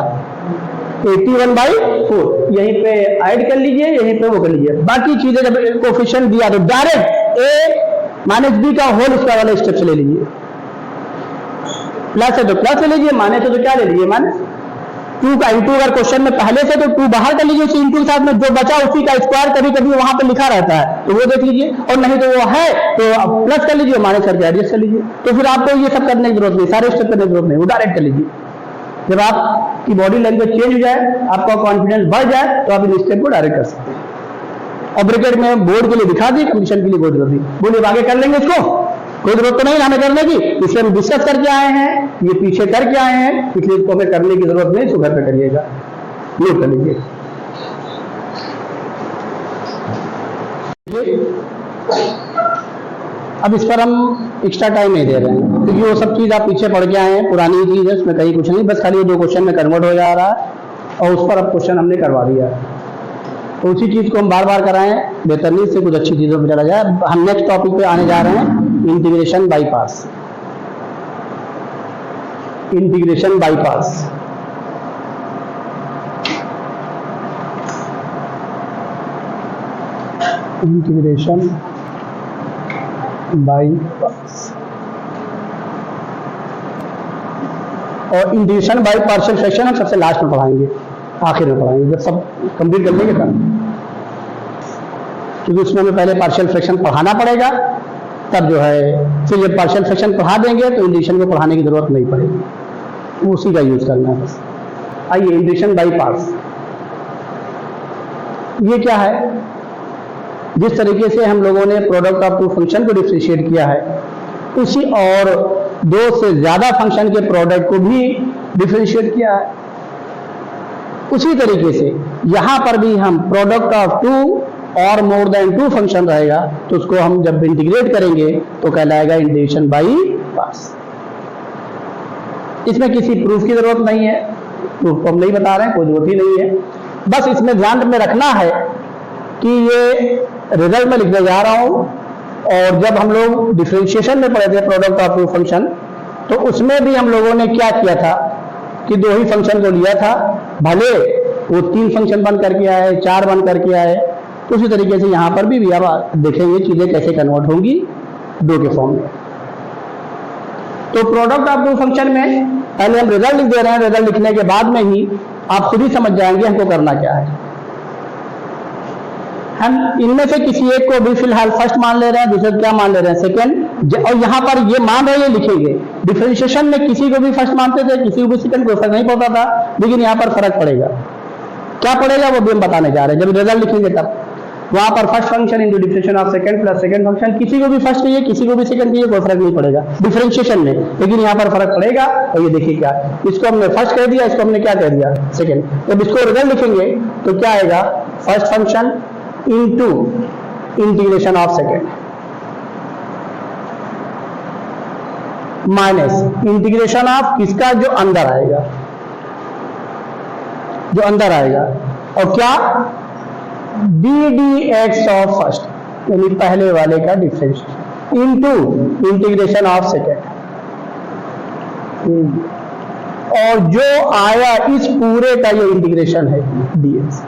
Speaker 1: 81/4। यहीं पे ऐड कर लीजिए, यहीं पे वो कर लीजिए। बाकी चीजें जब कोफिशिएंट दिया तो डायरेक्ट a माइनस बी का होल स्क्वायर वाला स्टेप से ले लीजिए। प्लस है तो प्लस ले लीजिए, माइनस है तो क्या ले लीजिए माइनस। 2 का इंटू अगर क्वेश्चन में पहले से तो 2 बाहर कर लीजिए, उसी इंटू के साथ में जो बचा उसी का स्क्वायर कभी कभी वहां पे लिखा रहता है तो वो देख लीजिए, और नहीं तो वो है तो प्लस कर लीजिए, माइनस करके एडजस्ट कर लीजिए। तो फिर आपको ये सब करने की जरूरत नहीं, सारे स्टेप करने की जरूरत नहीं, वो डायरेक्ट कर लीजिए। जब आपकी बॉडी लैंग्वेज चेंज हो जाए, आपका कॉन्फिडेंस बढ़ जाए, तो आप इन स्टेप को डायरेक्ट कर सकते हैं। और ब्रैकेट में बोर्ड के लिए दिखा दी, कंडीशन के लिए कोई जरूरत नहीं, बोलिए आगे कर लेंगे इसको, कोई जरूरत तो नहीं हमें करने की, इसे हम डिस्कस करके आए हैं, ये पीछे करके आए हैं, इसलिए इसको हमें करने की जरूरत नहीं, इसको घर पे करिएगा, नोट कर लीजिए। अब इस पर हम एक्स्ट्रा टाइम नहीं दे रहे हैं, क्योंकि वो सब चीज आप पीछे पढ़ के आए हैं, पुरानी चीज है, उसमें कहीं कुछ नहीं, बस खाली 2 क्वेश्चन में कन्वर्ट हो जा रहा है और उस पर अब क्वेश्चन हमने करवा दिया है। तो उसी चीज को हम बार बार कराएं, बेहतर नहीं, से कुछ अच्छी चीजों पर चला जाए। हम नेक्स्ट टॉपिक पे आने जा रहे हैं, integration by parts. Integration by parts, integration by parts और इंटीग्रेशन बाई पार्शियल फ्रैक्शन हम सबसे लास्ट में पढ़ाएंगे, आखिर में पढ़ाएंगे, जब सब कंप्लीट कर लेंगे तब, क्योंकि उसमें हमें पहले पार्शियल फ्रैक्शन पढ़ाना पड़ेगा, तब जो है फिर जब पार्शियल फ्रैक्शन पढ़ा देंगे तो इंटीग्रेशन को पढ़ाने की जरूरत नहीं पड़ेगी, उसी का यूज करना है बस। आइए इंटीग्रेशन बाई पार्ट्स, ये क्या है? जिस तरीके से हम लोगों ने प्रोडक्ट ऑफ 2 फंक्शन को डिफरेंशिएट किया है, उसी और 2 से ज्यादा फंक्शन के प्रोडक्ट को भी डिफरेंशिएट किया है। उसी तरीके से यहां पर भी हम प्रोडक्ट ऑफ 2 और मोर देन 2 फंक्शन रहेगा, तो उसको हम जब इंटीग्रेट करेंगे तो कहलाएगा इंटीग्रेशन बाई पार्ट्स। इसमें किसी प्रूफ की जरूरत नहीं है, प्रूफ को हम नहीं बता रहे हैं, कोई जरूरत ही नहीं है, बस इसमें ध्यान में रखना है कि ये रिजल्ट में लिखने जा रहा हूं। और जब हम लोग डिफरेंशिएशन में पढ़े थे प्रोडक्ट ऑफ 2 फंक्शन, तो उसमें भी हम लोगों ने क्या किया था कि 2 ही फंक्शन को लिया था, भले वो 3 फंक्शन बन करके आए, 4 बन करके आए, तो उसी तरीके से यहां पर भी अब देखेंगे चीजें कैसे कन्वर्ट होंगी 2 के फॉर्म में। तो प्रोडक्ट ऑफ 2 फंक्शन में पहले हम रिजल्ट लिख दे रहे हैं, रिजल्ट लिखने के बाद में ही आप खुद ही समझ जाएंगे हमको करना क्या है। हम इनमें से किसी एक को भी फिलहाल फर्स्ट मान ले रहे हैं, दूसरे क्या मान ले रहे हैं सेकंड, और यहां पर ये मान रहे हैं लिखेंगे। डिफरेंशिएशन में किसी को भी फर्स्ट मानते थे, किसी को भी सेकंड, कोई फर्क नहीं पड़ता था, लेकिन यहां पर फर्क पड़ेगा। क्या पड़ेगा वो भी हम बताने जा रहे हैं, जब रिजल्ट लिखेंगे तब। वहां पर first function into differentiation of second plus second function, किसी को भी फर्स्ट कहिए, किसी को भी सेकंड कहिए, कोई फर्क नहीं पड़ेगा डिफरेंशिएशन में, लेकिन यहाँ पर फर्क पड़ेगा। और ये देखिए क्या, इसको हमने फर्स्ट कह दिया, इसको हमने क्या कह दिया सेकंड। जब इसको रिजल्ट लिखेंगे तो क्या आएगा, first function into integration of second minus integration of किसका, जो अंदर आएगा, जो अंदर आएगा, और क्या ddx ऑफ फर्स्ट यानी पहले वाले का differentiation into integration of second, और जो आया इस पूरे का ये इंटीग्रेशन है dx।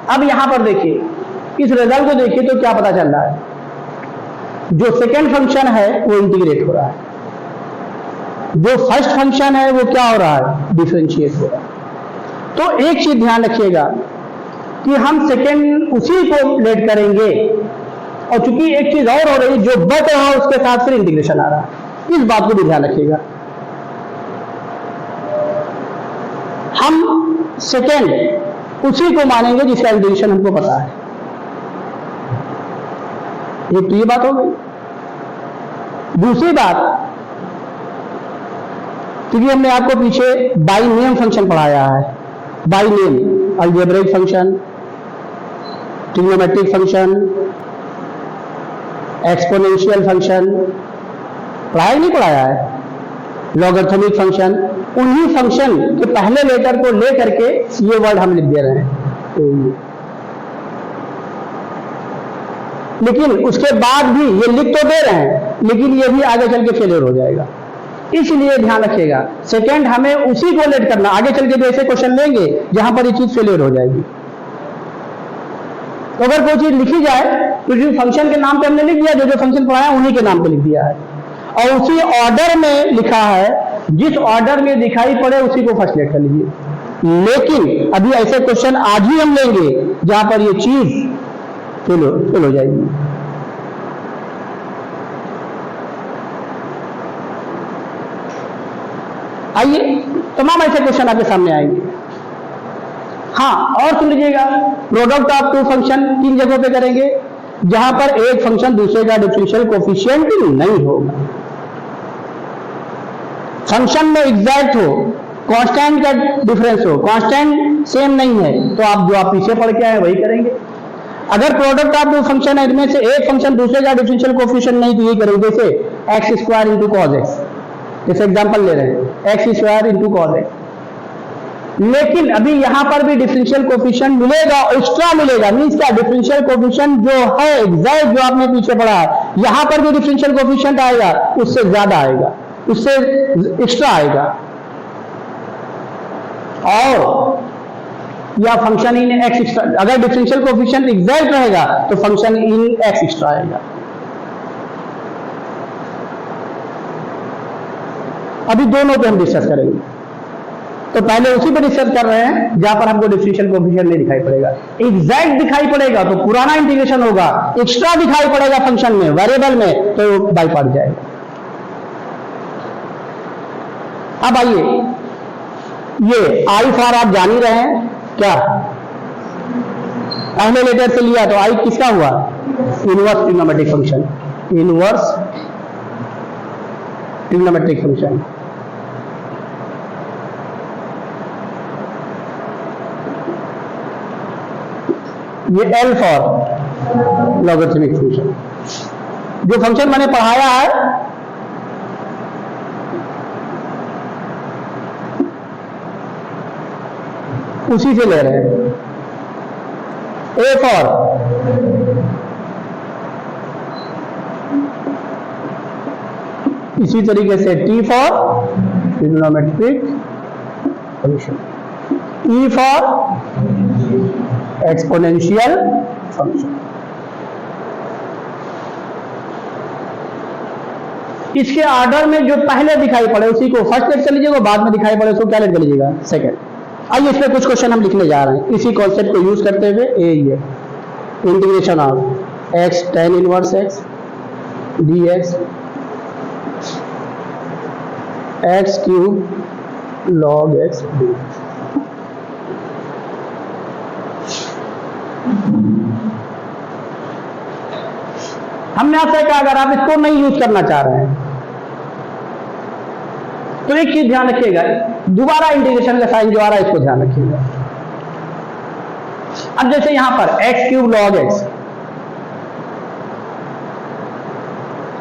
Speaker 1: अब यहां पर देखिए, इस रिजल्ट को देखिए तो क्या पता चल रहा है, जो सेकंड फंक्शन है वो इंटीग्रेट हो रहा है, जो फर्स्ट फंक्शन है वो क्या हो रहा है, डिफरेंशिएट हो रहा है। तो एक चीज ध्यान रखिएगा कि हम सेकंड उसी को लेट करेंगे, और चूंकि एक चीज और हो रही, जो बच रहा है उसके साथ फिर इंटीग्रेशन आ रहा है, इस बात को भी ध्यान रखिएगा। हम सेकंड उसी को मानेंगे जिसका इंटीग्रेशन हमको पता है। एक तो ये बात हो गई। दूसरी बात, क्योंकि हमने आपको पीछे बाई नेम फंक्शन पढ़ाया है, by name algebraic function, trigonometric function, exponential function पढ़ाया नहीं पढ़ाया है, लॉगरिथमिक फंक्शन, उन्हीं फंक्शन के पहले लेटर को ले करके ये वर्ड हम लिख दे रहे हैं। लेकिन उसके बाद भी ये लिख तो दे रहे हैं, लेकिन ये भी आगे चल के फेलियर हो जाएगा। इसलिए ध्यान रखिएगा, सेकंड हमें उसी को लेट करना। आगे चल के भी ऐसे क्वेश्चन लेंगे जहां पर ये चीज फेलियर हो जाएगी। तो अगर कोई चीज लिखी जाए तो जिस फंक्शन के नाम पे हमने लिख दिया, जो फंक्शन पढ़ाया उन्हीं के नाम पे लिख दिया है, और उसी ऑर्डर में लिखा है, जिस ऑर्डर में दिखाई पड़े उसी को फर्स्ट लेट कर लीजिए। लेकिन अभी ऐसे क्वेश्चन आज ही हम लेंगे जहां पर ये चीज फेल हो जाएगी। आइए, तमाम ऐसे क्वेश्चन आपके सामने आएंगे। हाँ, और सुन लीजिएगा, प्रोडक्ट ऑफ टू फंक्शन 3 जगहों पे करेंगे जहां पर एक फंक्शन दूसरे का डिफरेंशियल कोफिशिएंट नहीं होगा। फंक्शन में एग्जैक्ट हो, कांस्टेंट का डिफरेंस हो, कांस्टेंट सेम नहीं है, तो आप जो आप पीछे पढ़ के आए वही करेंगे। अगर प्रोडक्ट ऑफ दो फंक्शन है, इनमें से एक फंक्शन दूसरे का डिफरेंशियल कोफिशिएंट नहीं, तो ये करेंगे जैसे x square into cos x, जैसे एग्जांपल ले रहे हैं x square into cos x. लेकिन अभी यहां पर भी डिफरेंशियल कोफिशिएंट मिलेगा, एक्स्ट्रा मिलेगा, मींस क्या, डिफरेंशियल कोफिशिएंट जो है एग्जैक्ट जो आपने पीछे पढ़ा है, यहां पर भी डिफरेंशियल कोफिशिएंट आएगा, उससे ज्यादा आएगा, उससे एक्स्ट्रा आएगा। और या फंक्शन इन एक्स एक्स्ट्रा, अगर डिफरेंशियल कोफिशिएंट एग्जैक्ट रहेगा तो फंक्शन इन एक्स एक्स्ट्रा आएगा। अभी दोनों पे हम डिस्कस करेंगे, तो पहले उसी पे डिस्कस कर रहे हैं जहां पर हमको डिफरेंशियल कोफिशिएंट नहीं दिखाई पड़ेगा। एग्जैक्ट दिखाई पड़ेगा तो पुराना इंटीग्रेशन होगा, एक्स्ट्रा दिखाई पड़ेगा फंक्शन में, वेरिएबल में, तो बाई पार्ट जाएगा। अब आइए, ये आई फॉर आप जान ही रहे हैं क्या, पहले लेटर से लिया तो आई किसका हुआ, inverse trigonometric function, inverse trigonometric function. ये एल फॉर लॉगरिथमिक फंक्शन। जो फंक्शन मैंने पढ़ाया है उसी से ले रहे हैं। ए फॉर इसी तरीके से T for trigonometric function, E for exponential function. इसके ऑर्डर में जो पहले दिखाई पड़े उसी को फर्स्ट लेट कर लीजिएगा, बाद में दिखाई पड़े उसको क्या लेट कर लीजिएगा, सेकंड। आइए इसमें कुछ क्वेश्चन हम लिखने जा रहे हैं इसी कॉन्सेप्ट को यूज करते हुए। ये integration of x tan inverse x D x cube log x D. हमने आपसे कहा अगर आप इसको नहीं यूज करना चाह रहे हैं तो एक चीज ध्यान रखिएगा, दोबारा इंटीग्रेशन का साइन जो आ रहा है इसको ध्यान रखिएगा। अब जैसे यहां पर एक्स क्यूब लॉग एक्स,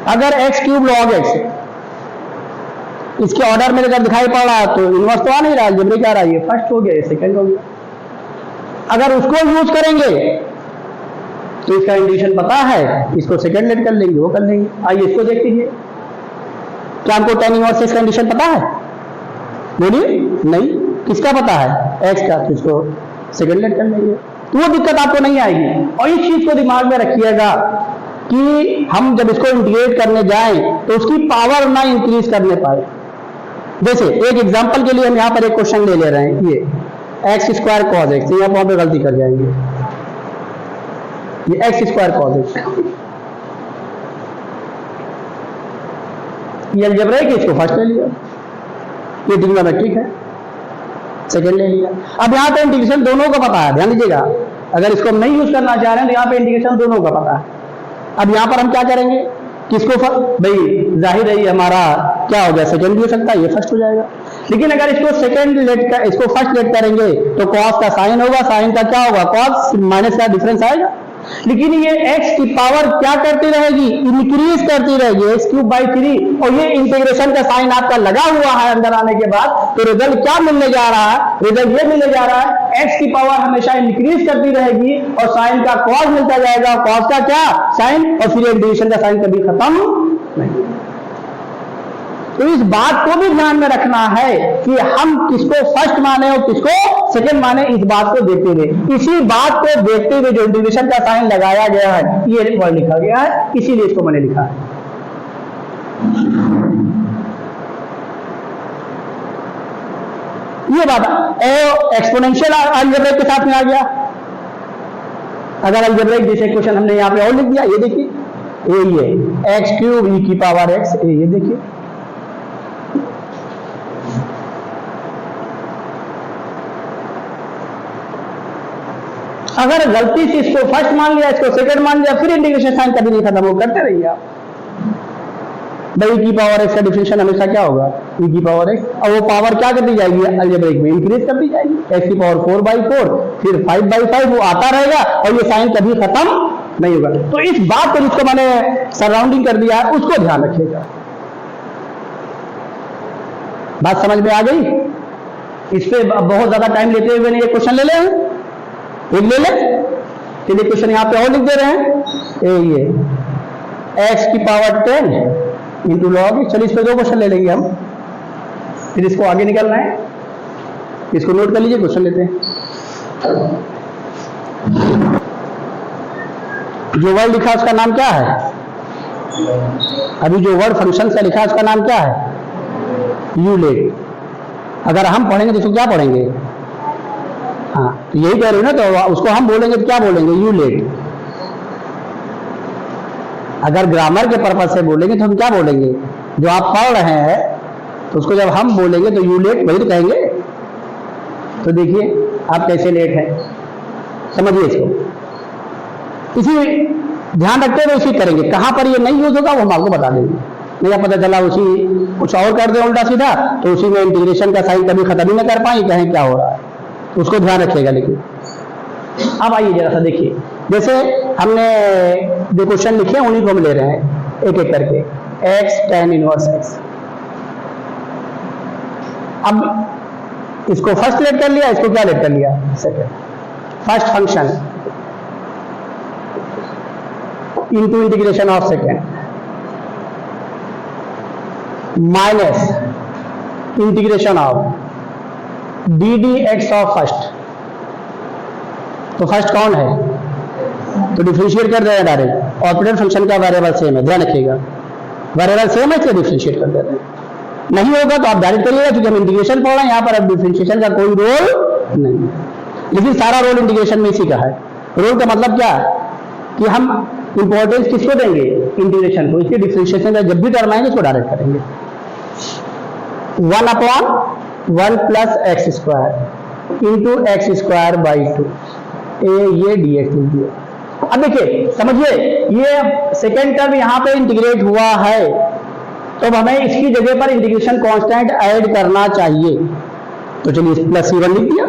Speaker 1: अगर एक्स क्यूब लॉग एक्स इसके ऑर्डर में अगर दिखाई पड़ रहा तो इनवर्स तो आ नहीं रहा, अलजेब्रिक आ रहा है, ये फर्स्ट हो गया, सेकंड हो गया। अगर उसको यूज करेंगे तो इसका इंटीग्रेशन पता है, इसको सेकंड लेट कर लेंगे, वो कर लेंगे। आइए इसको देख लीजिए, क्या हमको tan इनवर्स एक्स कंडीशन पता है, बोलिए नहीं, किसका पता है, एक्स का, तो इसको सेकंड लेट कर लेंगे, तो वो दिक्कत आपको नहीं आएगी। और इस चीज को दिमाग में रखिएगा कि हम जब इसको इंटीग्रेट करने जाएं तो उसकी पावर ना इंक्रीज करने पाए। जैसे एक एग्जांपल के लिए हम यहां पर एक क्वेश्चन ले ले रहे हैं, ये एक्स स्क्वायर कॉस एक्स, यहां पर पे गलती कर जाएंगे, ये एक्स स्क्वायर कॉस एक्स, ये अलजेब्रिक है, इसको फर्स्ट ले लिया, ये ट्रिग्नोमेट्रिक है, सेकंड ले लिया। अब यहाँ पे इंटीग्रेशन दोनों का पता है, ध्यान दीजिएगा, अगर इसको हम नहीं यूज करना चाह रहे हैं तो यहाँ पे इंटीग्रेशन दोनों का पता है। अब यहाँ पर हम क्या करेंगे, किसको भाई जाहिर है हमारा क्या हो गया, सेकंड भी हो सकता है, ये फर्स्ट हो जाएगा। लेकिन अगर इसको सेकंड लेट कर, इसको फर्स्ट लेट करेंगे तो कॉस का साइन होगा, साइन का क्या होगा, कॉस माइनस का डिफरेंस आएगा। लेकिन ये x की पावर क्या करती रहेगी, इंक्रीज करती रहेगी, x³/3, और ये इंटीग्रेशन का साइन आपका लगा हुआ है अंदर आने के बाद, तो रिजल्ट क्या मिलने जा रहा है, रिजल्ट ये मिलने जा रहा है x की पावर हमेशा इंक्रीज करती रहेगी और साइन का कॉस मिलता जाएगा, कॉस का क्या साइन, और फिर इंटीग्रेशन का साइन कभी खत्म नहीं। तो इस बात को भी ध्यान में रखना है कि हम किसको फर्स्ट माने और किसको सेकंड माने, इस बात को देखते हुए, इसी बात को देखते हुए जो इंटीग्रेशन का साइन लगाया गया है ये वर्ड लिखा गया है, इसीलिए इसको मैंने लिखा है। ये बात एक्सपोनेंशियल अलजेब्रिक के साथ में आ गया। अगर अलजेब्रिक जैसे क्वेश्चन हमने यहां पे और लिख दिया, ये देखिए ये x³ e⁻x, ये देखिए अगर गलती से इसको फर्स्ट मान लिया, इसको सेकंड मान लिया, फिर इंटीग्रेशन साइन कभी नहीं खत्म, वो करते रहिए आप। e⁻x का डिफरेंशियल हमेशा क्या होगा, e⁻x, और वो पावर क्या करती जाएगी अलजेब्रिक में, इंक्रीज करती जाएगी, x⁴/4, फिर 5/5 वो आता रहेगा और ये साइन कभी खत्म नहीं होगा। तो इस बात को जिसको मैंने सराउंडिंग कर दिया है उसको ध्यान रखिएगा। बात समझ में आ गई? इस पे बहुत ज्यादा टाइम लेते हुए नहीं ये क्वेश्चन ले लें, एक ले ले, चलिए क्वेश्चन यहां पे और लिख दे रहे हैं, ये x⁻10 इंटू लॉग, चलिए इस पे 2 क्वेश्चन ले लेंगे हम, फिर इसको आगे निकलना है, इसको नोट कर लीजिए, क्वेश्चन लेते हैं। जो वर्ड लिखा उसका नाम क्या है, अभी जो वर्ड फंक्शन का लिखा उसका नाम क्या है, यूलेट। अगर हम पढ़ेंगे तो उसको क्या पढ़ेंगे, हाँ तो यही कह रहे हो ना, तो उसको हम बोलेंगे तो क्या बोलेंगे, यूलेट। अगर ग्रामर के पर्पज से बोलेंगे तो हम क्या बोलेंगे, जो आप पढ़ रहे हैं तो उसको जब हम बोलेंगे तो यूलेट वही तो कहेंगे। तो देखिए आप कैसे लेट हैं, समझिए इसको, इसी ध्यान रखते हुए इसी करेंगे। कहां पर ये नहीं यूज होगा वो हम आपको बता देंगे, नहीं पता चला उसी कुछ और कर दे उल्टा सीधा, तो उसी में इंटीग्रेशन का साइन कभी खत्म ही न कर पाए, कहें क्या हो रहा है, तो उसको ध्यान रखिएगा। लेकिन अब आइए जरा सा देखिए, जैसे हमने जो क्वेश्चन लिखे उन्हीं को हम ले रहे हैं एक एक करके, x tan इनवर्स x। अब इसको फर्स्ट लेट कर लिया, इसको क्या लेट कर लिया, second. First function into integration of second minus integration of ddx of first. तो फर्स्ट कौन है, तो डिफरेंशिएट कर देना डायरेक्ट, ऑपरेटर फंक्शन का वेरिएबल सेम है, ध्यान रखिएगा, वेरिएबल सेम है इसलिए डिफरेंशिएट कर देते हैं। नहीं होगा तो आप डायरेक्ट करिएगा, क्योंकि हम इंटीग्रेशन पढ़ रहे हैं, यहाँ पर अब डिफरेंशिएशन का कोई रोल नहीं है, लेकिन सारा रोल इंटीग्रेशन में इसी का है। रोल का मतलब क्या कि हम इंपॉर्टेंस किसको देंगे, इंटीग्रेशन को, इसलिए डिफरेंशिएशन का जब भी टर्म आएंगे उसको डायरेक्ट करेंगे। 1/1 + x² इंटू x²/2 ये dx लिख दिया। अब देखिए समझिए, ये सेकेंड टर्म यहाँ पे इंटीग्रेट हुआ है, तो अब हमें इसकी जगह पर इंटीग्रेशन कांस्टेंट ऐड करना चाहिए, तो चलिए +c1 लिख दिया।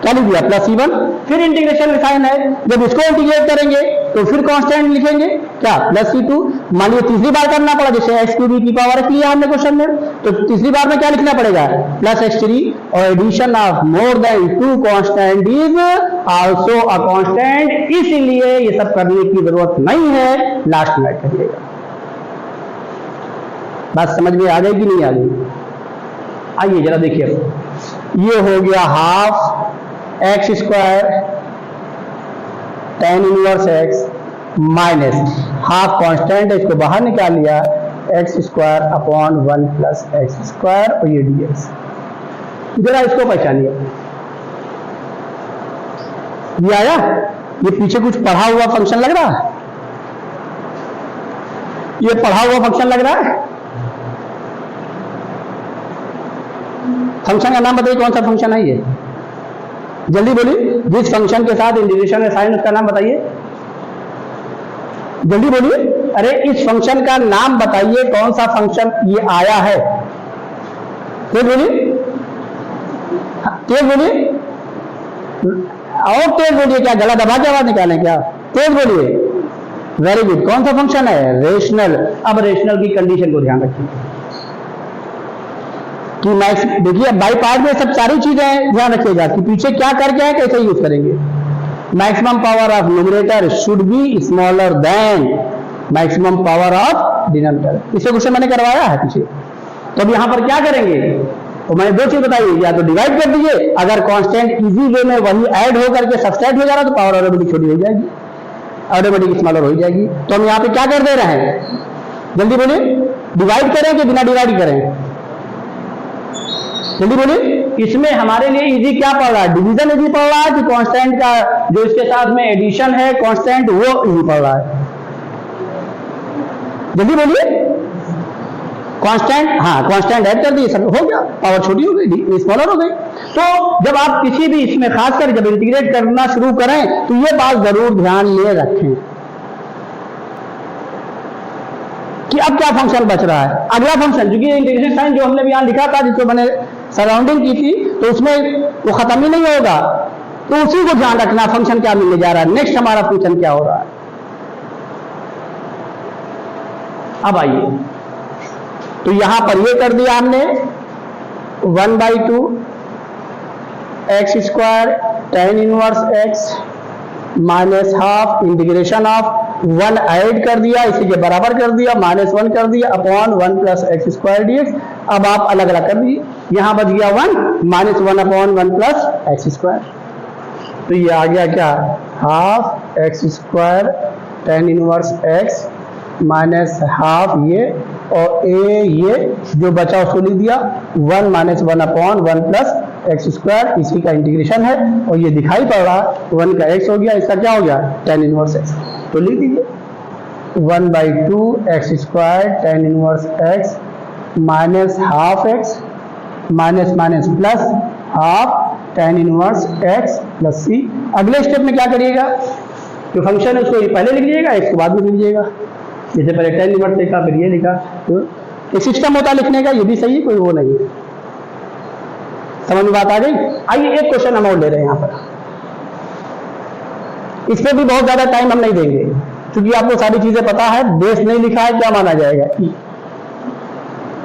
Speaker 1: क्या लिख दिया, +c1, फिर इंटीग्रेशन साइन है, जब इसको इंटीग्रेट करेंगे तो फिर कांस्टेंट लिखेंगे क्या, +c2। मान लीजिए तीसरी बार करना पड़ा, जैसे x³ e⁻x लिया हमने क्वेश्चन में, तो तीसरी बार में क्या लिखना पड़ेगा, +x3, और addition of more than 2 constant is also a constant, इसलिए ये सब करने की जरूरत नहीं है, लास्ट में करिएगा। बात समझ में आ गई कि नहीं आ गई? आइए जरा देखिए, ये हो गया ½ x² tan inverse x minus half constant है, इसको बाहर निकाल लिया, x²/1 + x² और ये dx। जरा इसको पहचानिए, ये आया, ये पीछे कुछ पढ़ा हुआ फंक्शन लग रहा है, ये पढ़ा हुआ फंक्शन लग रहा है। फंक्शन का नाम बताइए, कौन सा फंक्शन है ये, जल्दी बोलिए, जिस फंक्शन के साथ इंटीग्रेशन है साइन, उसका नाम बताइए, जल्दी बोलिए। अरे इस फंक्शन का नाम बताइए, कौन सा फंक्शन ये आया है, तेज बोलिए, तेज बोलिए, और तेज बोलिए, क्या गला दबा के आवाज निकालें क्या? तेज बोलिए, वेरी गुड। कौन सा फंक्शन है? रेशनल। अब रेशनल की कंडीशन को ध्यान रखिए कि मैक्स, देखिए बाई पार्ट में सब सारी चीजें ध्यान रखिएगा कि पीछे क्या करके है, कैसे यूज करेंगे। Maximum power of numerator should be smaller than maximum power of denominator. इसे क्वेश्चन मैंने करवाया है पीछे। तो अब यहां पर क्या करेंगे, तो मैंने दो चीज बताई, या तो डिवाइड कर दीजिए, अगर कांस्टेंट इजी वे में वही ऐड होकर के सब्सट्रैक्ट हो जा रहा तो पावर ऑटोमेटिक छोटी हो जाएगी, ऑटोमेटिक स्मॉलर हो जाएगी। तो हम यहाँ पे क्या कर दे रहे हैं, जल्दी बोलिए, डिवाइड करें कि बिना डिवाइड करें? जल्दी बोलिए। इसमें हमारे लिए इजी क्या पड़ रहा है, डिवीजन इजी पड़ रहा है कि कांस्टेंट का जो इसके साथ में एडिशन है कांस्टेंट वो इजी पड़ रहा है? जल्दी बोलिए। कांस्टेंट, हाँ कांस्टेंट ऐड कर दिए, सब हो गया, पावर छोटी हो गई, स्मॉलर हो गई। तो जब आप किसी भी इसमें खासकर जब इंटीग्रेट करना शुरू करें तो ये बात जरूर ध्यान में रखें कि अब क्या फंक्शन बच रहा है। अगला फंक्शन, क्योंकि इंटीग्रेशन साइन जो हमने भी यहां लिखा था जिसको मैंने सराउंडिंग की थी, तो उसमें वो खत्म ही नहीं होगा, तो उसी को ध्यान रखना, फंक्शन क्या मिलने जा रहा है, नेक्स्ट हमारा फंक्शन क्या हो रहा है। अब आइए, तो यहां पर ये कर दिया हमने 1/2 x square tan inverse x minus half integration of 1 add कर दिया, इसी के बराबर कर दिया, -1 कर दिया upon 1 plus x square dx। अब आप अलग अलग कर दीजिए, यहां बच गया 1 -1 अपॉन 1 प्लस एक्स स्क्वायर, तो ये आ गया क्या, half x square tan inverse x minus half ये, और ए ये जो बचा उसको लिख दिया 1 -1 अपॉन 1 प्लस एक्स स्क्वायर, इसी का इंटीग्रेशन है, और ये दिखाई पड़ रहा 1 का x हो गया, इसका क्या हो गया tan इनवर्स x, तो लिख दीजिए 1/2 x square tan inverse x minus half x minus minus plus half tan inverse x plus c। अगले स्टेप में क्या करिएगा, जो फंक्शन है उसको पहले लिख लीजिएगा, x को बाद में लिख लीजिएगा, जैसे पहले tan इनवर्स लिखा फिर ये लिखा, तो एक सिस्टम होता है लिखने का, ये भी सही है, कोई वो नहीं है। समझ में बात आ गई? आइए एक क्वेश्चन हम और ले रहे हैं यहां पर, इस पर भी बहुत ज्यादा टाइम हम नहीं देंगे क्योंकि आपको सारी चीजें पता है, बेस नहीं लिखा है क्या माना जाएगा,